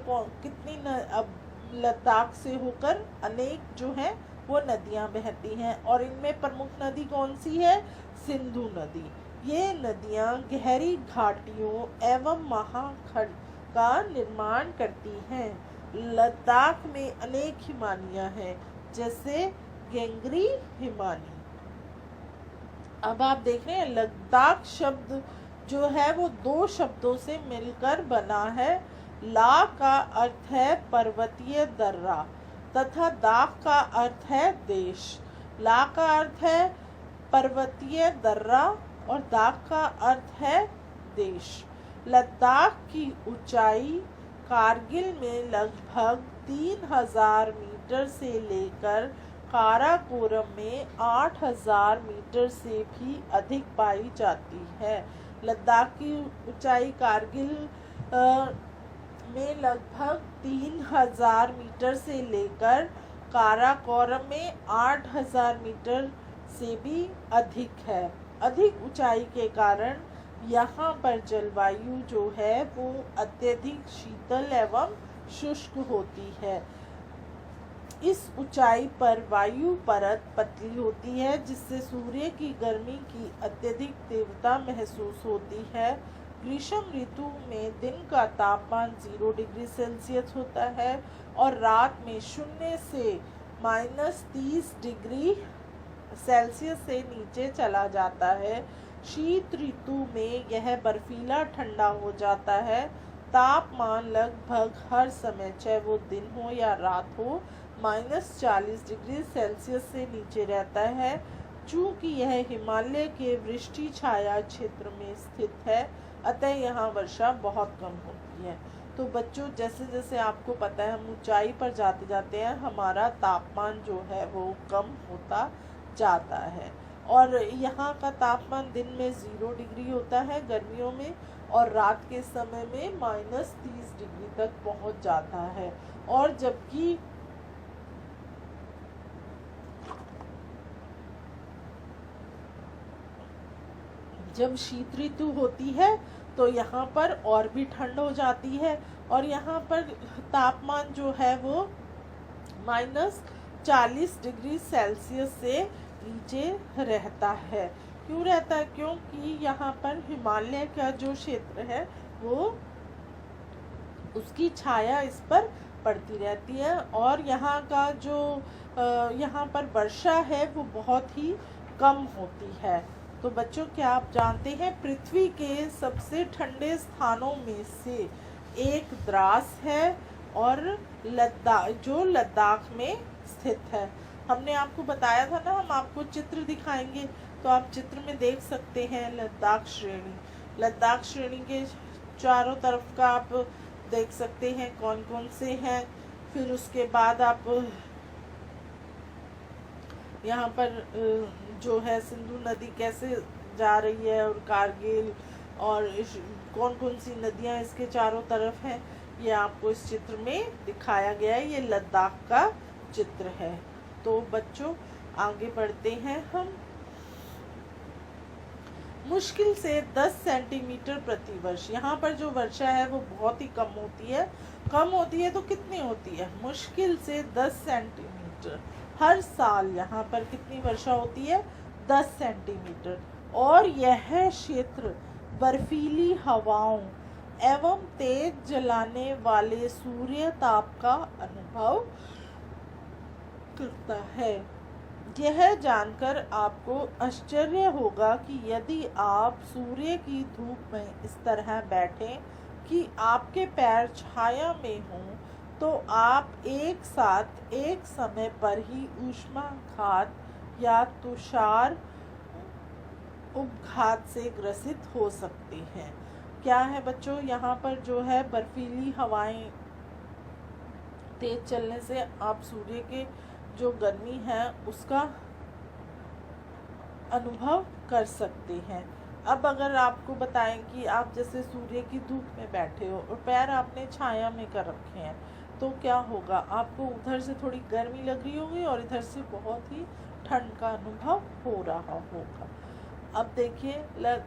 अब लद्दाख से होकर अनेक जो है वो नदियां बहती हैं और इनमें प्रमुख नदी कौन सी है? सिंधु नदी। ये नदियां गहरी घाटियों एवं महाखंड का निर्माण करती हैं। लद्दाख में अनेक हिमानियां हैं, जैसे गेंगरी हिमानी। अब आप देख रहे हैं लद्दाख शब्द जो है वो दो शब्दों से मिलकर बना है। ला का अर्थ है पर्वतीय दर्रा तथा दाख का अर्थ है देश। ला का अर्थ है पर्वतीय दर्रा और दाख का अर्थ है देश। लद्दाख की ऊंचाई कारगिल में लगभग 3000 मीटर से लेकर काराकोरम में 8000 मीटर से भी अधिक पाई जाती है। लद्दाख की ऊंचाई कारगिल में लगभग 3000 मीटर से लेकर काराकोरम में 8000 मीटर से भी अधिक है। अधिक ऊंचाई के कारण यहाँ पर जलवायु जो है वो अत्यधिक शीतल एवं शुष्क होती है। इस ऊंचाई पर वायु परत पतली होती है, जिससे सूर्य की गर्मी की अत्यधिक तीव्रता महसूस होती है। ग्रीष्म ऋतु में दिन का तापमान 0 डिग्री सेल्सियस होता है और रात में 0 से -30 डिग्री सेल्सियस से नीचे चला जाता है। शीत ऋतु में यह बर्फीला ठंडा हो जाता है। तापमान लगभग हर समय, चाहे वो दिन हो या रात हो, -40 डिग्री सेल्सियस से नीचे रहता है। चूँकि यह हिमालय के वृष्टि छाया क्षेत्र में स्थित है, अतः यहाँ वर्षा बहुत कम होती है। तो बच्चों, जैसे जैसे आपको पता है हम ऊंचाई पर जाते जाते हैं, हमारा तापमान जो है वो कम होता जाता है। और यहाँ का तापमान दिन में 0 डिग्री होता है गर्मियों में, और रात के समय में -30 डिग्री तक पहुँच जाता है। और जबकि जब शीत ऋतु होती है तो यहाँ पर और भी ठंड हो जाती है और यहाँ पर तापमान जो है वो -40 डिग्री सेल्सियस से नीचे रहता है। क्यों रहता है? क्योंकि यहाँ पर हिमालय का जो क्षेत्र है वो उसकी छाया इस पर पड़ती रहती है और यहाँ का जो यहाँ पर वर्षा है वो बहुत ही कम होती है। तो बच्चों, क्या आप जानते हैं पृथ्वी के सबसे ठंडे स्थानों में से एक द्रास है और लद्दाख में स्थित है। हमने आपको बताया था ना, हम आपको चित्र दिखाएंगे तो आप चित्र में देख सकते हैं लद्दाख श्रेणी। लद्दाख श्रेणी के चारों तरफ का आप देख सकते हैं कौन कौन से हैं। फिर उसके बाद आप यहाँ पर जो है सिंधु नदी कैसे जा रही है और कारगिल और कौन कौन सी नदियाँ इसके चारों तरफ हैं, ये आपको इस चित्र में दिखाया गया है। ये लद्दाख का चित्र है। तो बच्चों, आगे बढ़ते हैं हम। मुश्किल से 10 सेंटीमीटर प्रति वर्ष। यहाँ पर जो वर्षा है वो बहुत ही कम होती है। कम होती है तो कितनी होती है? मुश्किल से 10 सेंटीमीटर। हर साल यहाँ पर कितनी वर्षा होती है? 10 सेंटीमीटर। और यह क्षेत्र बर्फीली हवाओं एवं तेज जलाने वाले सूर्य ताप का अनुभव करता है। यह जानकर आपको आश्चर्य होगा कि यदि आप सूर्य की धूप में इस तरह बैठें कि आपके पैर छाया में हों, तो आप एक साथ एक समय पर ही ऊष्माघात या तुषार उपघात से ग्रसित हो सकते हैं। क्या है बच्चों? यहाँ पर जो है बर्फीली हवाएं तेज चलने से आप सूर्य के जो गर्मी है उसका अनुभव कर सकते हैं। अब अगर आपको बताएं कि आप जैसे सूर्य की धूप में बैठे हो और पैर आपने छाया में कर रखे हैं, तो क्या होगा? आपको उधर से थोड़ी गर्मी लग रही होगी और इधर से बहुत ही ठंड का अनुभव हो रहा होगा। अब देखिए,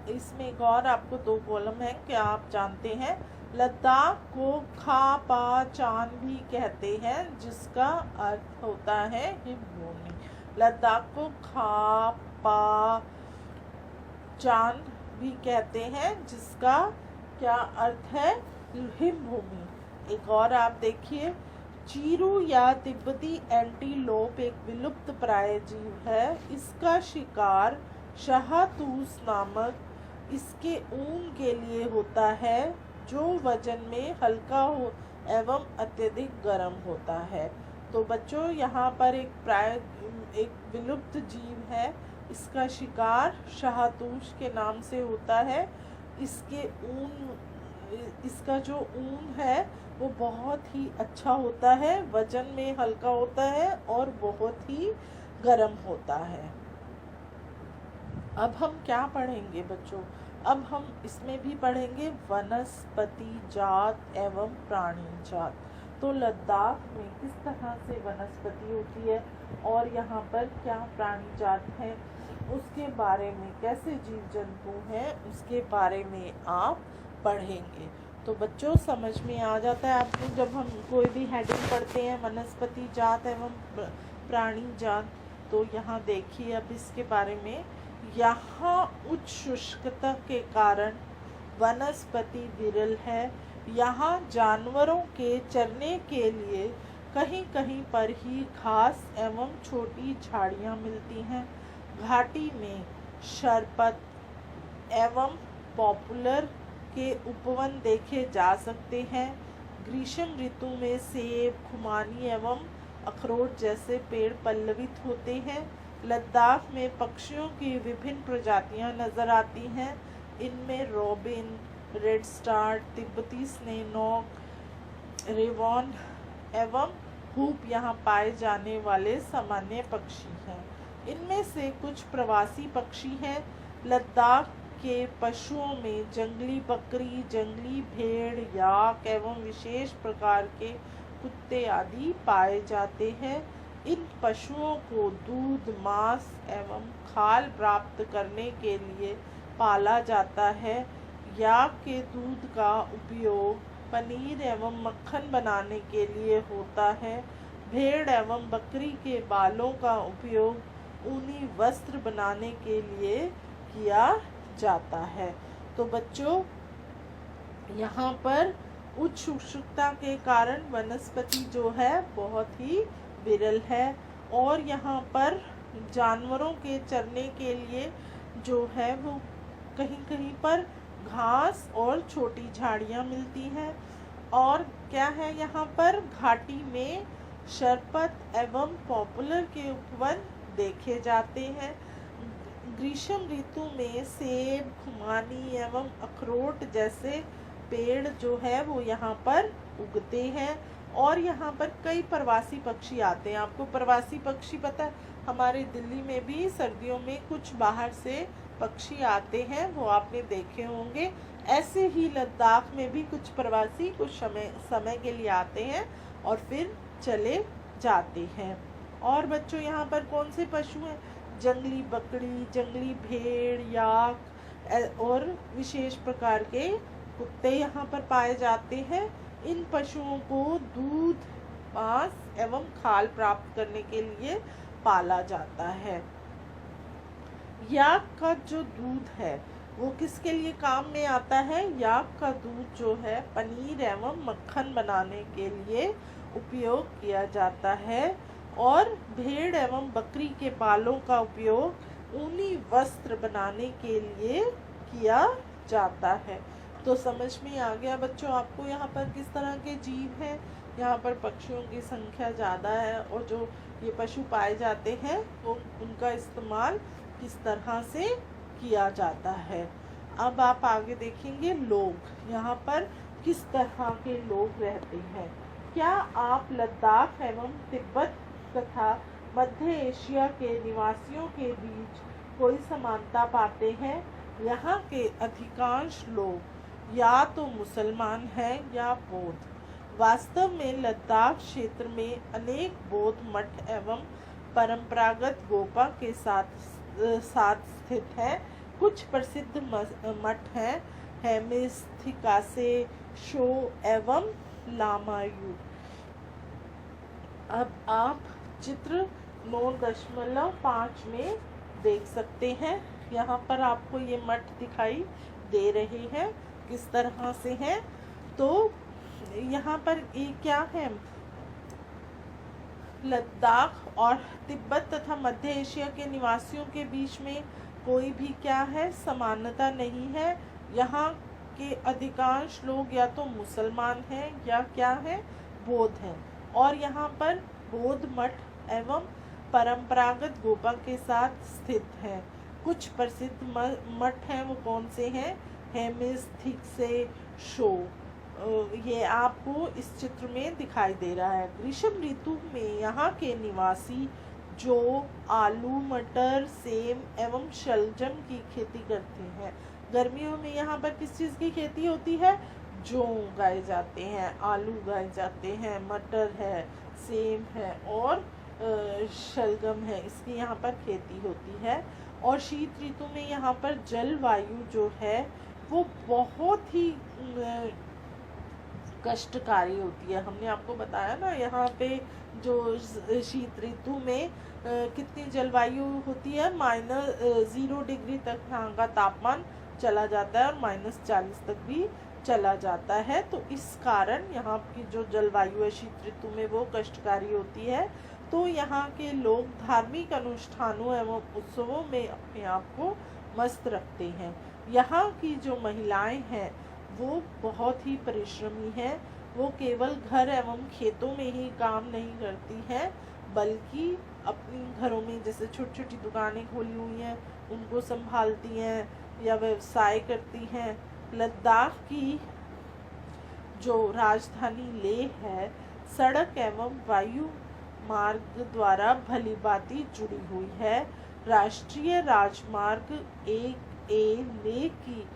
इसमें एक और आपको 2 कॉलम है। क्या आप जानते हैं लद्दाख को खा पा चान भी कहते हैं, जिसका अर्थ होता है हिमभूमि। लद्दाख को खा पा चान भी कहते हैं, जिसका क्या अर्थ है? हिमभूमि। एक और आप देखिए, चीरू या तिब्बती एंटीलोप एक विलुप्त प्राय जीव है। इसका शिकार शाहतूस नामक इसके ऊन के लिए होता है, जो वजन में हल्का हो एवं अत्यधिक गर्म होता है। तो बच्चों, यहाँ पर एक विलुप्त जीव है, इसका शिकार शाहतूस के नाम से होता है। इसका जो ऊन है वो बहुत ही अच्छा होता है, वजन में हल्का होता है और बहुत ही गर्म होता है। अब हम क्या पढ़ेंगे बच्चों? अब हम इसमें भी पढ़ेंगे वनस्पति जात एवं प्राणी जात। तो लद्दाख में किस तरह से वनस्पति होती है और यहाँ पर क्या प्राणी जात है, उसके बारे में, कैसे जीव जंतु हैं, उसके बारे में आप पढ़ेंगे। तो बच्चों, समझ में आ जाता है आपको जब हम कोई भी हेडिंग पढ़ते हैं, वनस्पति जात एवं प्राणी जात। तो यहाँ देखिए अब इसके बारे में, यहाँ उच्च शुष्कता के कारण वनस्पति विरल है। यहाँ जानवरों के चरने के लिए कहीं कहीं पर ही घास एवं छोटी झाड़ियाँ मिलती हैं। घाटी में शरपत एवं पॉपुलर के उपवन देखे जा सकते हैं। ग्रीष्म ऋतु में सेब, खुमानी एवं अखरोट जैसे पेड़ पल्लवित होते हैं। लद्दाख में पक्षियों की विभिन्न प्रजातियां नजर आती हैं। इनमें रॉबिन, रेड स्टार्ट, तिब्बती स्नेनॉक, रेवॉन एवं हूप यहाँ पाए जाने वाले सामान्य पक्षी हैं। इनमें से कुछ प्रवासी पक्षी हैं। लद्दाख के पशुओं में जंगली बकरी, जंगली भेड़, याक एवं विशेष प्रकार के कुत्ते आदि पाए जाते हैं। इन पशुओं को दूध, मांस एवं खाल प्राप्त करने के लिए पाला जाता है। याक के दूध का उपयोग पनीर एवं मक्खन बनाने के लिए होता है। भेड़ एवं बकरी के बालों का उपयोग ऊनी वस्त्र बनाने के लिए किया जाता है। तो बच्चों, यहाँ पर उच्च शुष्कता के कारण वनस्पति जो है बहुत ही विरल है और यहाँ पर जानवरों के चरने के लिए जो है वो कहीं कहीं पर घास और छोटी झाड़ियाँ मिलती हैं। और क्या है, यहाँ पर घाटी में शरपत एवं पॉपुलर के उपवन देखे जाते हैं। ग्रीष्म ऋतु में सेब, खुमानी एवं अखरोट जैसे पेड़ जो है वो यहाँ पर उगते हैं। और यहाँ पर कई प्रवासी पक्षी आते हैं। आपको प्रवासी पक्षी पता है, हमारे दिल्ली में भी सर्दियों में कुछ बाहर से पक्षी आते हैं, वो आपने देखे होंगे। ऐसे ही लद्दाख में भी कुछ प्रवासी कुछ समय के लिए आते हैं और फिर चले जाते हैं। और बच्चों, यहाँ पर कौन से पशु हैं? जंगली बकरी, जंगली भेड़, याक और विशेष प्रकार के कुत्ते यहाँ पर पाए जाते हैं। इन पशुओं को दूध, मांस एवं खाल प्राप्त करने के लिए पाला जाता है। याक का जो दूध है वो किसके लिए काम में आता है? याक का दूध जो है पनीर एवं मक्खन बनाने के लिए उपयोग किया जाता है। और भेड़ एवं बकरी के बालों का उपयोग ऊनी वस्त्र बनाने के लिए किया जाता है। तो समझ में आ गया बच्चों आपको यहाँ पर किस तरह के जीव हैं। यहाँ पर पक्षियों की संख्या ज़्यादा है और जो ये पशु पाए जाते हैं वो उनका इस्तेमाल किस तरह से किया जाता है। अब आप आगे देखेंगे लोग यहाँ पर किस तरह के लोग रहते हैं। क्या आप लद्दाख एवं तिब्बत तथा मध्य एशिया के निवासियों के बीच कोई समानता पाते हैं? यहाँ के अधिकांश लोग या तो मुसलमान हैं या बौद्ध। वास्तव में लद्दाख क्षेत्र में अनेक बौद्ध मठ एवं परंपरागत गोपा के साथ स्थित हैं। कुछ प्रसिद्ध मठ हैं हेमिस्थिकासे, शो एवं लामायु। अब आप चित्र 9.5 में देख सकते हैं। यहाँ पर आपको ये मठ दिखाई दे रहे हैं किस तरह से हैं। तो यहाँ पर ये क्या है, लद्दाख और तिब्बत तथा मध्य एशिया के निवासियों के बीच में कोई भी क्या है, समानता नहीं है। यहाँ के अधिकांश लोग या तो मुसलमान हैं या क्या है, बौद्ध हैं। और यहाँ पर बौद्ध मठ एवं परंपरागत गोपा के साथ स्थित हैं। कुछ प्रसिद्ध मठ हैं, वो कौन से हैं, हेमिस्थिक्से, शो, ये आपको इस चित्र में दिखाई दे रहा है। ग्रीष्म ऋतु में यहाँ के निवासी जो आलू, मटर, सेम एवं शलजम की खेती करते हैं। गर्मियों में यहाँ पर किस चीज़ की खेती होती है, जौ उगाए जाते हैं, आलू उगाए जाते हैं, मटर है, सेम है और शलगम है, इसकी यहाँ पर खेती होती है। और शीत ऋतु में यहाँ पर जलवायु जो है वो बहुत ही कष्टकारी होती है। हमने आपको बताया ना, यहाँ पे जो शीत ऋतु में कितनी जलवायु होती है, -0 डिग्री तक यहाँ का तापमान चला जाता है और -40 तक भी चला जाता है। तो इस कारण यहाँ की जो जलवायु है शीत ऋतु में वो कष्टकारी होती है। तो यहाँ के लोग धार्मिक अनुष्ठानों एवं उत्सवों में अपने आप को मस्त रखते हैं। यहाँ की जो महिलाएं हैं वो बहुत ही परिश्रमी हैं। वो केवल घर एवं खेतों में ही काम नहीं करती हैं, बल्कि अपनी घरों में जैसे छोटी छोटी दुकानें खोली हुई हैं उनको संभालती हैं या व्यवसाय करती हैं। लद्दाख की जो राजधानी लेह है, सड़क एवं वायु मार्ग द्वारा भलीभांति जुड़ी हुई है। राष्ट्रीय राजमार्ग 1A लेह की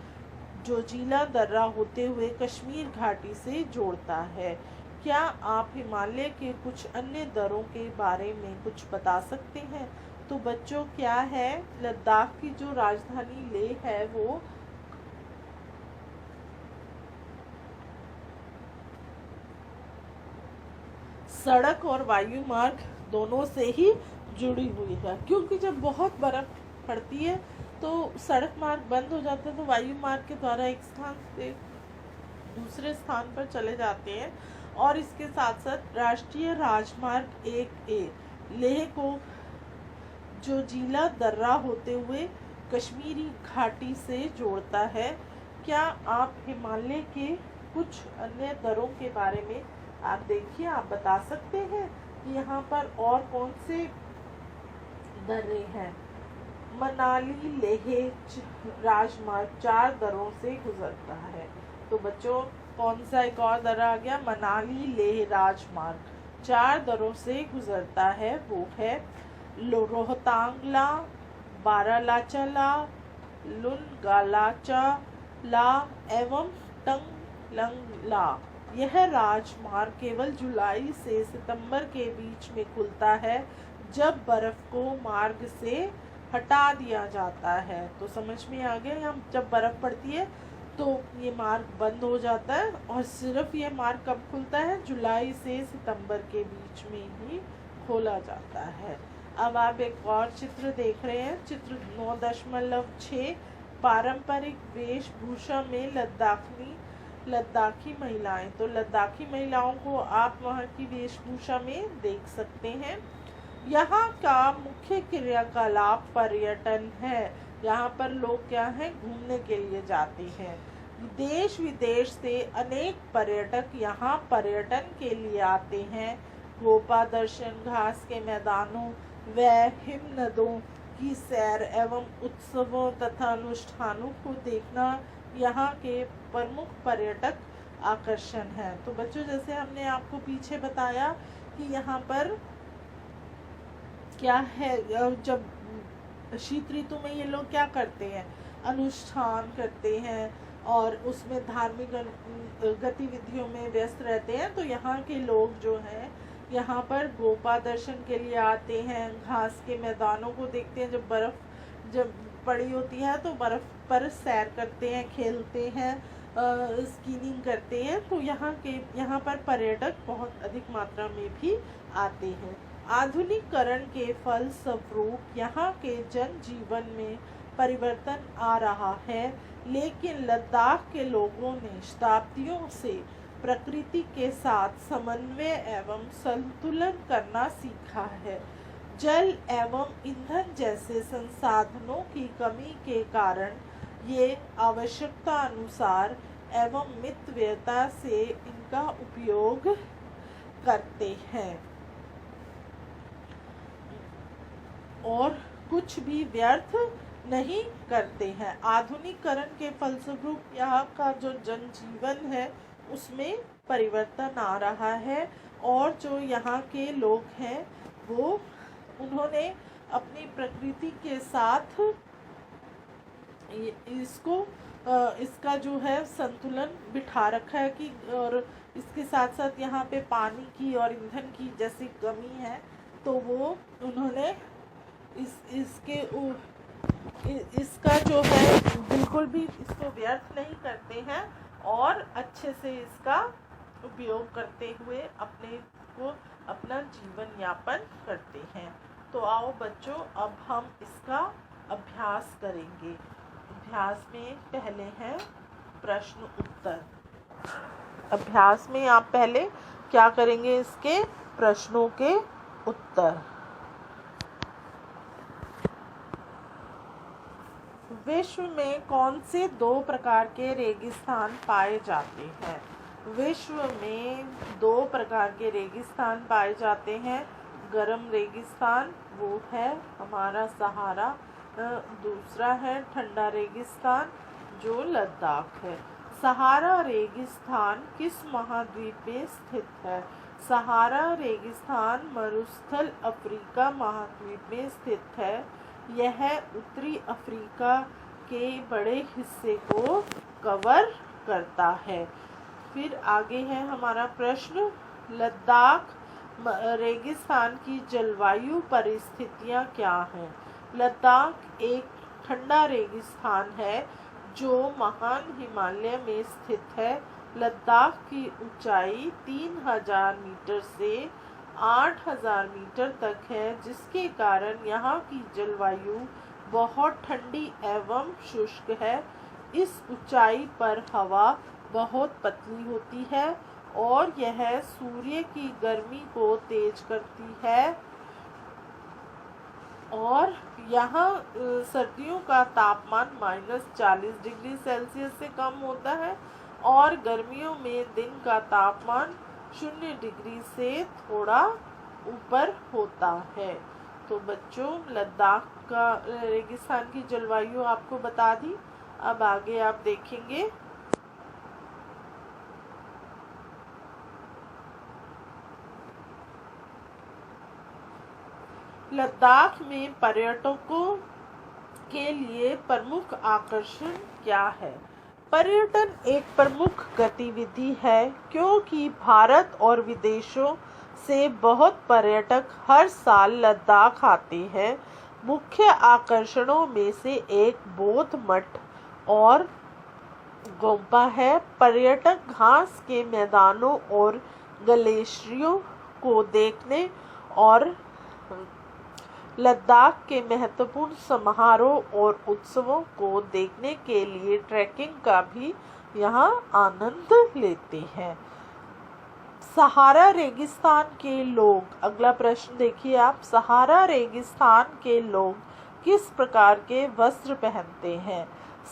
जो जिला दर्रा होते हुए कश्मीर घाटी से जोड़ता है। क्या आप हिमालय के कुछ अन्य दर्रों के बारे में कुछ बता सकते हैं? तो बच्चों क्या है, लद्दाख की जो राजधानी लेह है वो सड़क और वायु मार्ग दोनों से ही जुड़ी हुई है, क्योंकि जब बहुत बर्फ पड़ती है तो सड़क मार्ग बंद हो जाते हैं, तो वायु मार्ग के द्वारा एक स्थान से दूसरे स्थान पर चले जाते हैं। और इसके साथ साथ राष्ट्रीय राजमार्ग 1A लेह को जो जिला दर्रा होते हुए कश्मीरी घाटी से जोड़ता है। क्या आप हिमालय के कुछ अन्य दर्रों के बारे में आप देखिए, आप बता सकते हैं कि यहाँ पर और कौन से दर्रे हैं। मनाली लेह राजमार्ग 4 दर्रों से गुजरता है। तो बच्चों कौन सा एक और दर्रा आ गया, मनाली लेह राजमार्ग 4 दर्रों से गुजरता है। वो है रोहतांगला, बारालाचाला, लुनगालाचाला एवं टंगलंगला। यह राजमार्ग केवल जुलाई से सितंबर के बीच में खुलता है, जब बर्फ को मार्ग से हटा दिया जाता है। तो समझ में आ गया, यहाँ जब बर्फ पड़ती है तो ये मार्ग बंद हो जाता है और सिर्फ ये मार्ग कब खुलता है, जुलाई से सितंबर के बीच में ही खोला जाता है। अब आप एक और चित्र देख रहे हैं, चित्र 9.6 पारंपरिक वेशभूषा में लद्दाखी महिलाएं। तो लद्दाखी महिलाओं को आप वहाँ की वेशभूषा में देख सकते हैं। यहाँ का मुख्य क्रियाकलाप पर्यटन है। यहाँ पर लोग क्या हैं, घूमने के लिए जाते हैं। देश विदेश से अनेक पर्यटक यहाँ पर्यटन के लिए आते हैं। गोपा दर्शन, घास के मैदानों व हिमनदों की सैर एवं उत्सवों तथा अनुष्ठानों को देखना यहाँ के प्रमुख पर्यटक आकर्षण है। तो बच्चों जैसे हमने आपको पीछे बताया कि यहाँ पर क्या है, जब शीत ऋतु में ये लोग क्या करते हैं, अनुष्ठान करते हैं और उसमें धार्मिक गतिविधियों में व्यस्त रहते हैं। तो यहाँ के लोग जो हैं यहाँ पर गोपा दर्शन के लिए आते हैं, घास के मैदानों को देखते हैं। जब बर्फ़ पड़ी होती है तो बर्फ़ पर सैर करते हैं, खेलते हैं, स्कीइंग करते हैं, तो यहाँ पर पर्यटक बहुत अधिक मात्रा में भी आते हैं। आधुनिकीकरण के फलस्वरूप यहाँ के जनजीवन में परिवर्तन आ रहा है, लेकिन लद्दाख के लोगों ने शताब्दियों से प्रकृति के साथ समन्वय एवं संतुलन करना सीखा है। जल एवं ईंधन जैसे संसाधनों की कमी के कारण ये आवश्यकता अनुसार एवं मितव्ययता से इनका उपयोग करते हैं और कुछ भी व्यर्थ नहीं करते हैं। आधुनिकीकरण के फलस्वरूप यहाँ का जो जनजीवन है उसमें परिवर्तन आ रहा है और जो यहाँ के लोग हैं वो उन्होंने अपनी प्रकृति के साथ इसका जो है संतुलन बिठा रखा है कि और इसके साथ साथ यहाँ पे पानी की और ईंधन की जैसी कमी है, तो वो उन्होंने इसका जो है बिल्कुल भी इसको व्यर्थ नहीं करते हैं और अच्छे से इसका उपयोग करते हुए अपना जीवन यापन करते हैं। तो आओ बच्चों, अब हम इसका अभ्यास करेंगे। अभ्यास में पहले है प्रश्न उत्तर। अभ्यास में आप पहले क्या करेंगे? इसके प्रश्नों के उत्तर। विश्व में कौन से 2 प्रकार के रेगिस्तान पाए जाते हैं? विश्व में 2 प्रकार के रेगिस्तान पाए जाते हैं। गर्म रेगिस्तान वो है हमारा सहारा, दूसरा है ठंडा रेगिस्तान जो लद्दाख है। सहारा रेगिस्तान किस महाद्वीप में स्थित है? सहारा रेगिस्तान मरुस्थल अफ्रीका महाद्वीप में स्थित है। यह उत्तरी अफ्रीका के बड़े हिस्से को कवर करता है। फिर आगे है हमारा प्रश्न, लद्दाख रेगिस्तान की जलवायु परिस्थितियाँ क्या हैं? लद्दाख एक ठंडा रेगिस्तान है जो महान हिमालय में स्थित है। लद्दाख की ऊंचाई 3000 मीटर से 8000 मीटर तक है, जिसके कारण यहाँ की जलवायु बहुत ठंडी एवं शुष्क है। इस ऊंचाई पर हवा बहुत पतली होती है और यह सूर्य की गर्मी को तेज करती है और यहाँ सर्दियों का तापमान -40 डिग्री सेल्सियस से कम होता है और गर्मियों में दिन का तापमान 0 डिग्री से थोड़ा ऊपर होता है। तो बच्चों, लद्दाख का रेगिस्तान की जलवायु आपको बता दी। अब आगे आप देखेंगे लद्दाख में पर्यटकों के लिए प्रमुख आकर्षण क्या है? पर्यटन एक प्रमुख गतिविधि है क्योंकि भारत और विदेशों से बहुत पर्यटक हर साल लद्दाख आते हैं। मुख्य आकर्षणों में से एक बौद्ध मठ और गोम्पा है। पर्यटक घास के मैदानों और ग्लेशियरों को देखने और लद्दाख के महत्वपूर्ण समारोह और उत्सवों को देखने के लिए ट्रैकिंग का भी यहाँ आनंद लेते हैं। सहारा रेगिस्तान के लोग, अगला प्रश्न देखिए आप, सहारा रेगिस्तान के लोग किस प्रकार के वस्त्र पहनते हैं?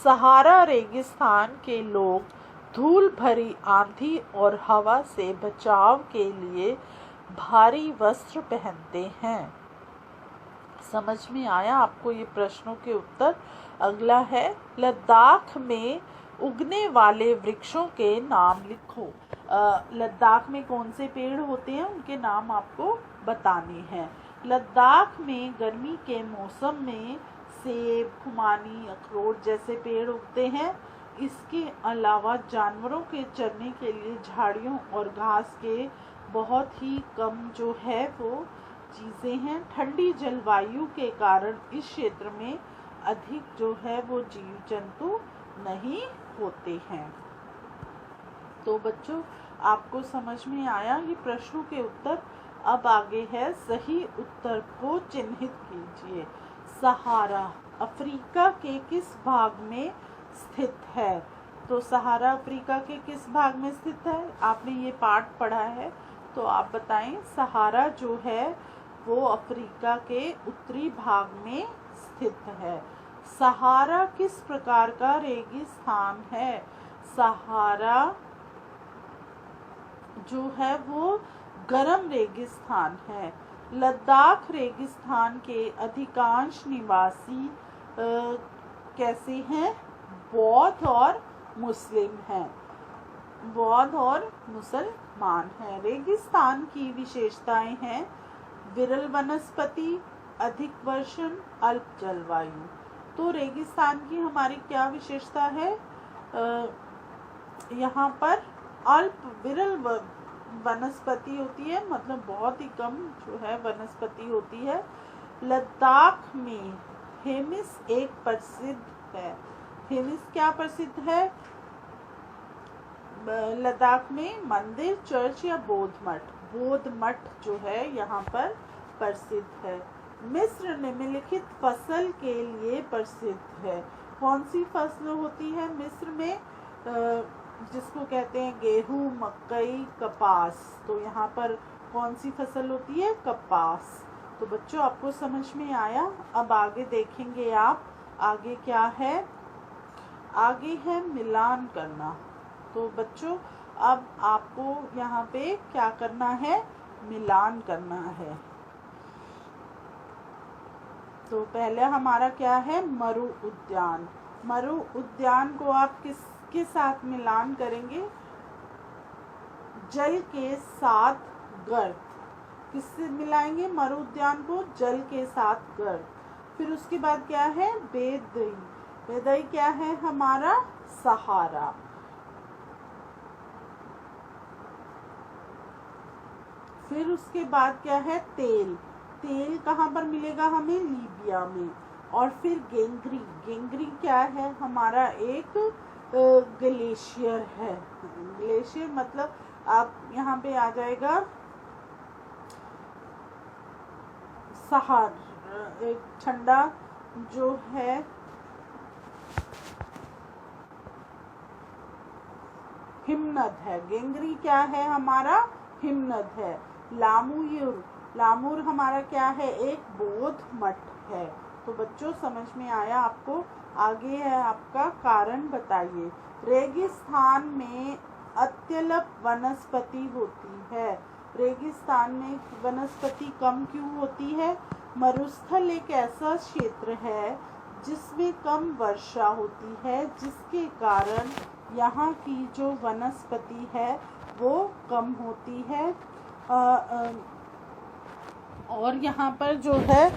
सहारा रेगिस्तान के लोग धूल भरी आंधी और हवा से बचाव के लिए भारी वस्त्र पहनते हैं। समझ में आया आपको ये प्रश्नों के उत्तर? अगला है, लद्दाख में उगने वाले वृक्षों के नाम लिखो। लद्दाख में कौन से पेड़ होते हैं उनके नाम आपको बताने हैं। लद्दाख में गर्मी के मौसम में सेब, खुमानी, अखरोट जैसे पेड़ उगते हैं। इसके अलावा जानवरों के चरने के लिए झाड़ियों और घास के बहुत ही कम जो है वो चीज़ें हैं। ठंडी जलवायु के कारण इस क्षेत्र में अधिक जो है वो जीव जंतु नहीं होते हैं। तो बच्चों, आपको समझ में आया ये प्रश्नों के उत्तर। अब आगे है सही उत्तर को चिन्हित कीजिए। सहारा अफ्रीका के किस भाग में स्थित है? तो सहारा अफ्रीका के किस भाग में स्थित है? आपने ये पाठ पढ़ा है, तो आप बताएं। सहारा जो है वो अफ्रीका के उत्तरी भाग में स्थित है। सहारा किस प्रकार का रेगिस्तान है? सहारा जो है वो गर्म रेगिस्तान है। लद्दाख रेगिस्तान के अधिकांश निवासी कैसे हैं? बौद्ध और मुस्लिम हैं। बौद्ध और मुसलमान हैं। रेगिस्तान की विशेषताएं हैं विरल वनस्पति, अधिक वर्षण, अल्प जलवायु। तो रेगिस्तान की हमारी क्या विशेषता है? यहाँ पर अल्प विरल वनस्पति होती है, मतलब बहुत ही कम जो है वनस्पति होती है। लद्दाख में हेमिस एक प्रसिद्ध है। हेमिस क्या प्रसिद्ध है? लद्दाख में मंदिर, चर्च या बौद्ध मठ। बौद्ध मठ जो है यहाँ पर प्रसिद्ध है। मिस्र निम्नलिखित फसल के लिए प्रसिद्ध है। कौन सी फसल होती है मिस्र में? जिसको कहते हैं गेहूं, मकई, कपास। तो यहाँ पर कौन सी फसल होती है? कपास। तो बच्चों, आपको समझ में आया। अब आगे देखेंगे आप, आगे क्या है? आगे है मिलान करना। तो बच्चों, अब आपको यहाँ पे क्या करना है? मिलान करना है। तो पहले हमारा क्या है? मरु उद्यान। मरु उद्यान को आप किसके साथ मिलान करेंगे? जल के साथ गर्द। किससे मिलाएंगे मरु उद्यान को? जल के साथ गर्द। फिर उसके बाद क्या है? बेदई। बेदई क्या है? हमारा सहारा। फिर उसके बाद क्या है? तेल। तेल कहाँ पर मिलेगा हमें? लीबिया में। और फिर गेंगरी। गेंगरी क्या है? हमारा एक ग्लेशियर है। ग्लेशियर मतलब आप यहाँ पे आ जाएगा सहार, एक ठंडा जो है हिमनद है। गेंगरी क्या है? हमारा हिमनद है। लामुर, लामुर हमारा क्या है? एक बौद्ध मठ है। तो बच्चों, समझ में आया आपको। आगे है आपका कारण बताइए। रेगिस्तान में अत्यल्प वनस्पति होती है। रेगिस्तान में वनस्पति कम क्यों होती है? मरुस्थल एक ऐसा क्षेत्र है जिसमें कम वर्षा होती है, जिसके कारण यहाँ की जो वनस्पति है वो कम होती है। और यहाँ पर जो है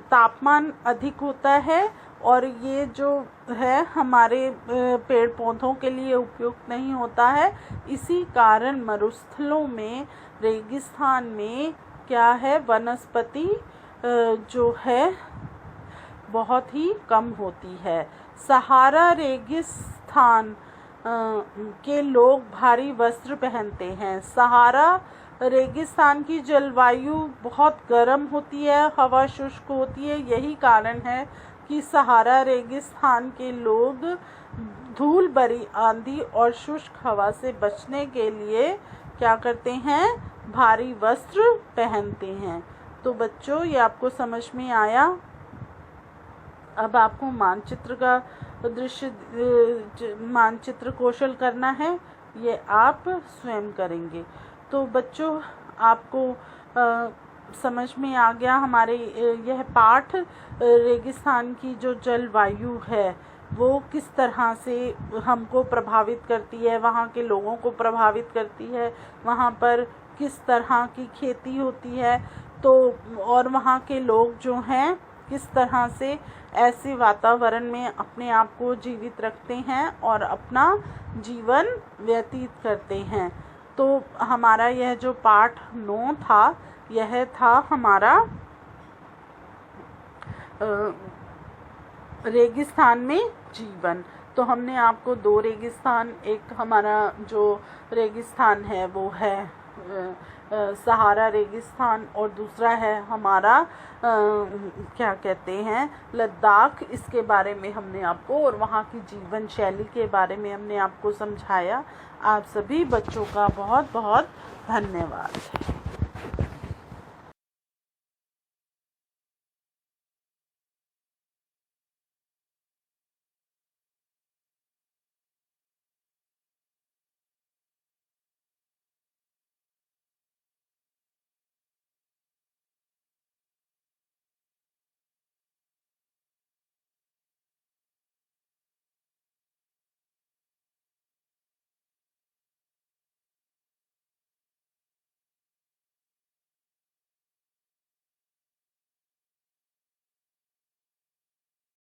तापमान अधिक होता है, और ये जो है हमारे पेड़ पौधों के लिए उपयुक्त नहीं होता है। इसी कारण मरुस्थलों में, रेगिस्तान में क्या है? वनस्पति जो है बहुत ही कम होती है। सहारा रेगिस्तान के लोग भारी वस्त्र पहनते हैं। सहारा रेगिस्तान की जलवायु बहुत गर्म होती है, हवा शुष्क होती है। यही कारण है कि सहारा रेगिस्तान के लोग धूल भरी आंधी और शुष्क हवा से बचने के लिए क्या करते हैं? भारी वस्त्र पहनते हैं। तो बच्चों, ये आपको समझ में आया। अब आपको मानचित्र का मानचित्र कौशल करना है, ये आप स्वयं करेंगे। तो बच्चों, आपको समझ में आ गया हमारे यह पाठ रेगिस्तान की जो जलवायु है वो किस तरह से हमको प्रभावित करती है, वहाँ के लोगों को प्रभावित करती है, वहाँ पर किस तरह की खेती होती है, तो और वहाँ के लोग जो हैं किस तरह से ऐसे वातावरण में अपने आप को जीवित रखते हैं और अपना जीवन व्यतीत करते हैं। तो हमारा यह जो पाठ 9 था, यह था हमारा रेगिस्तान में जीवन। तो हमने आपको 2 रेगिस्तान, एक हमारा जो रेगिस्तान है वो है सहारा रेगिस्तान, और दूसरा है हमारा क्या कहते हैं, लद्दाख। इसके बारे में हमने आपको, और वहाँ की जीवन शैली के बारे में हमने आपको समझाया। आप सभी बच्चों का बहुत बहुत धन्यवाद।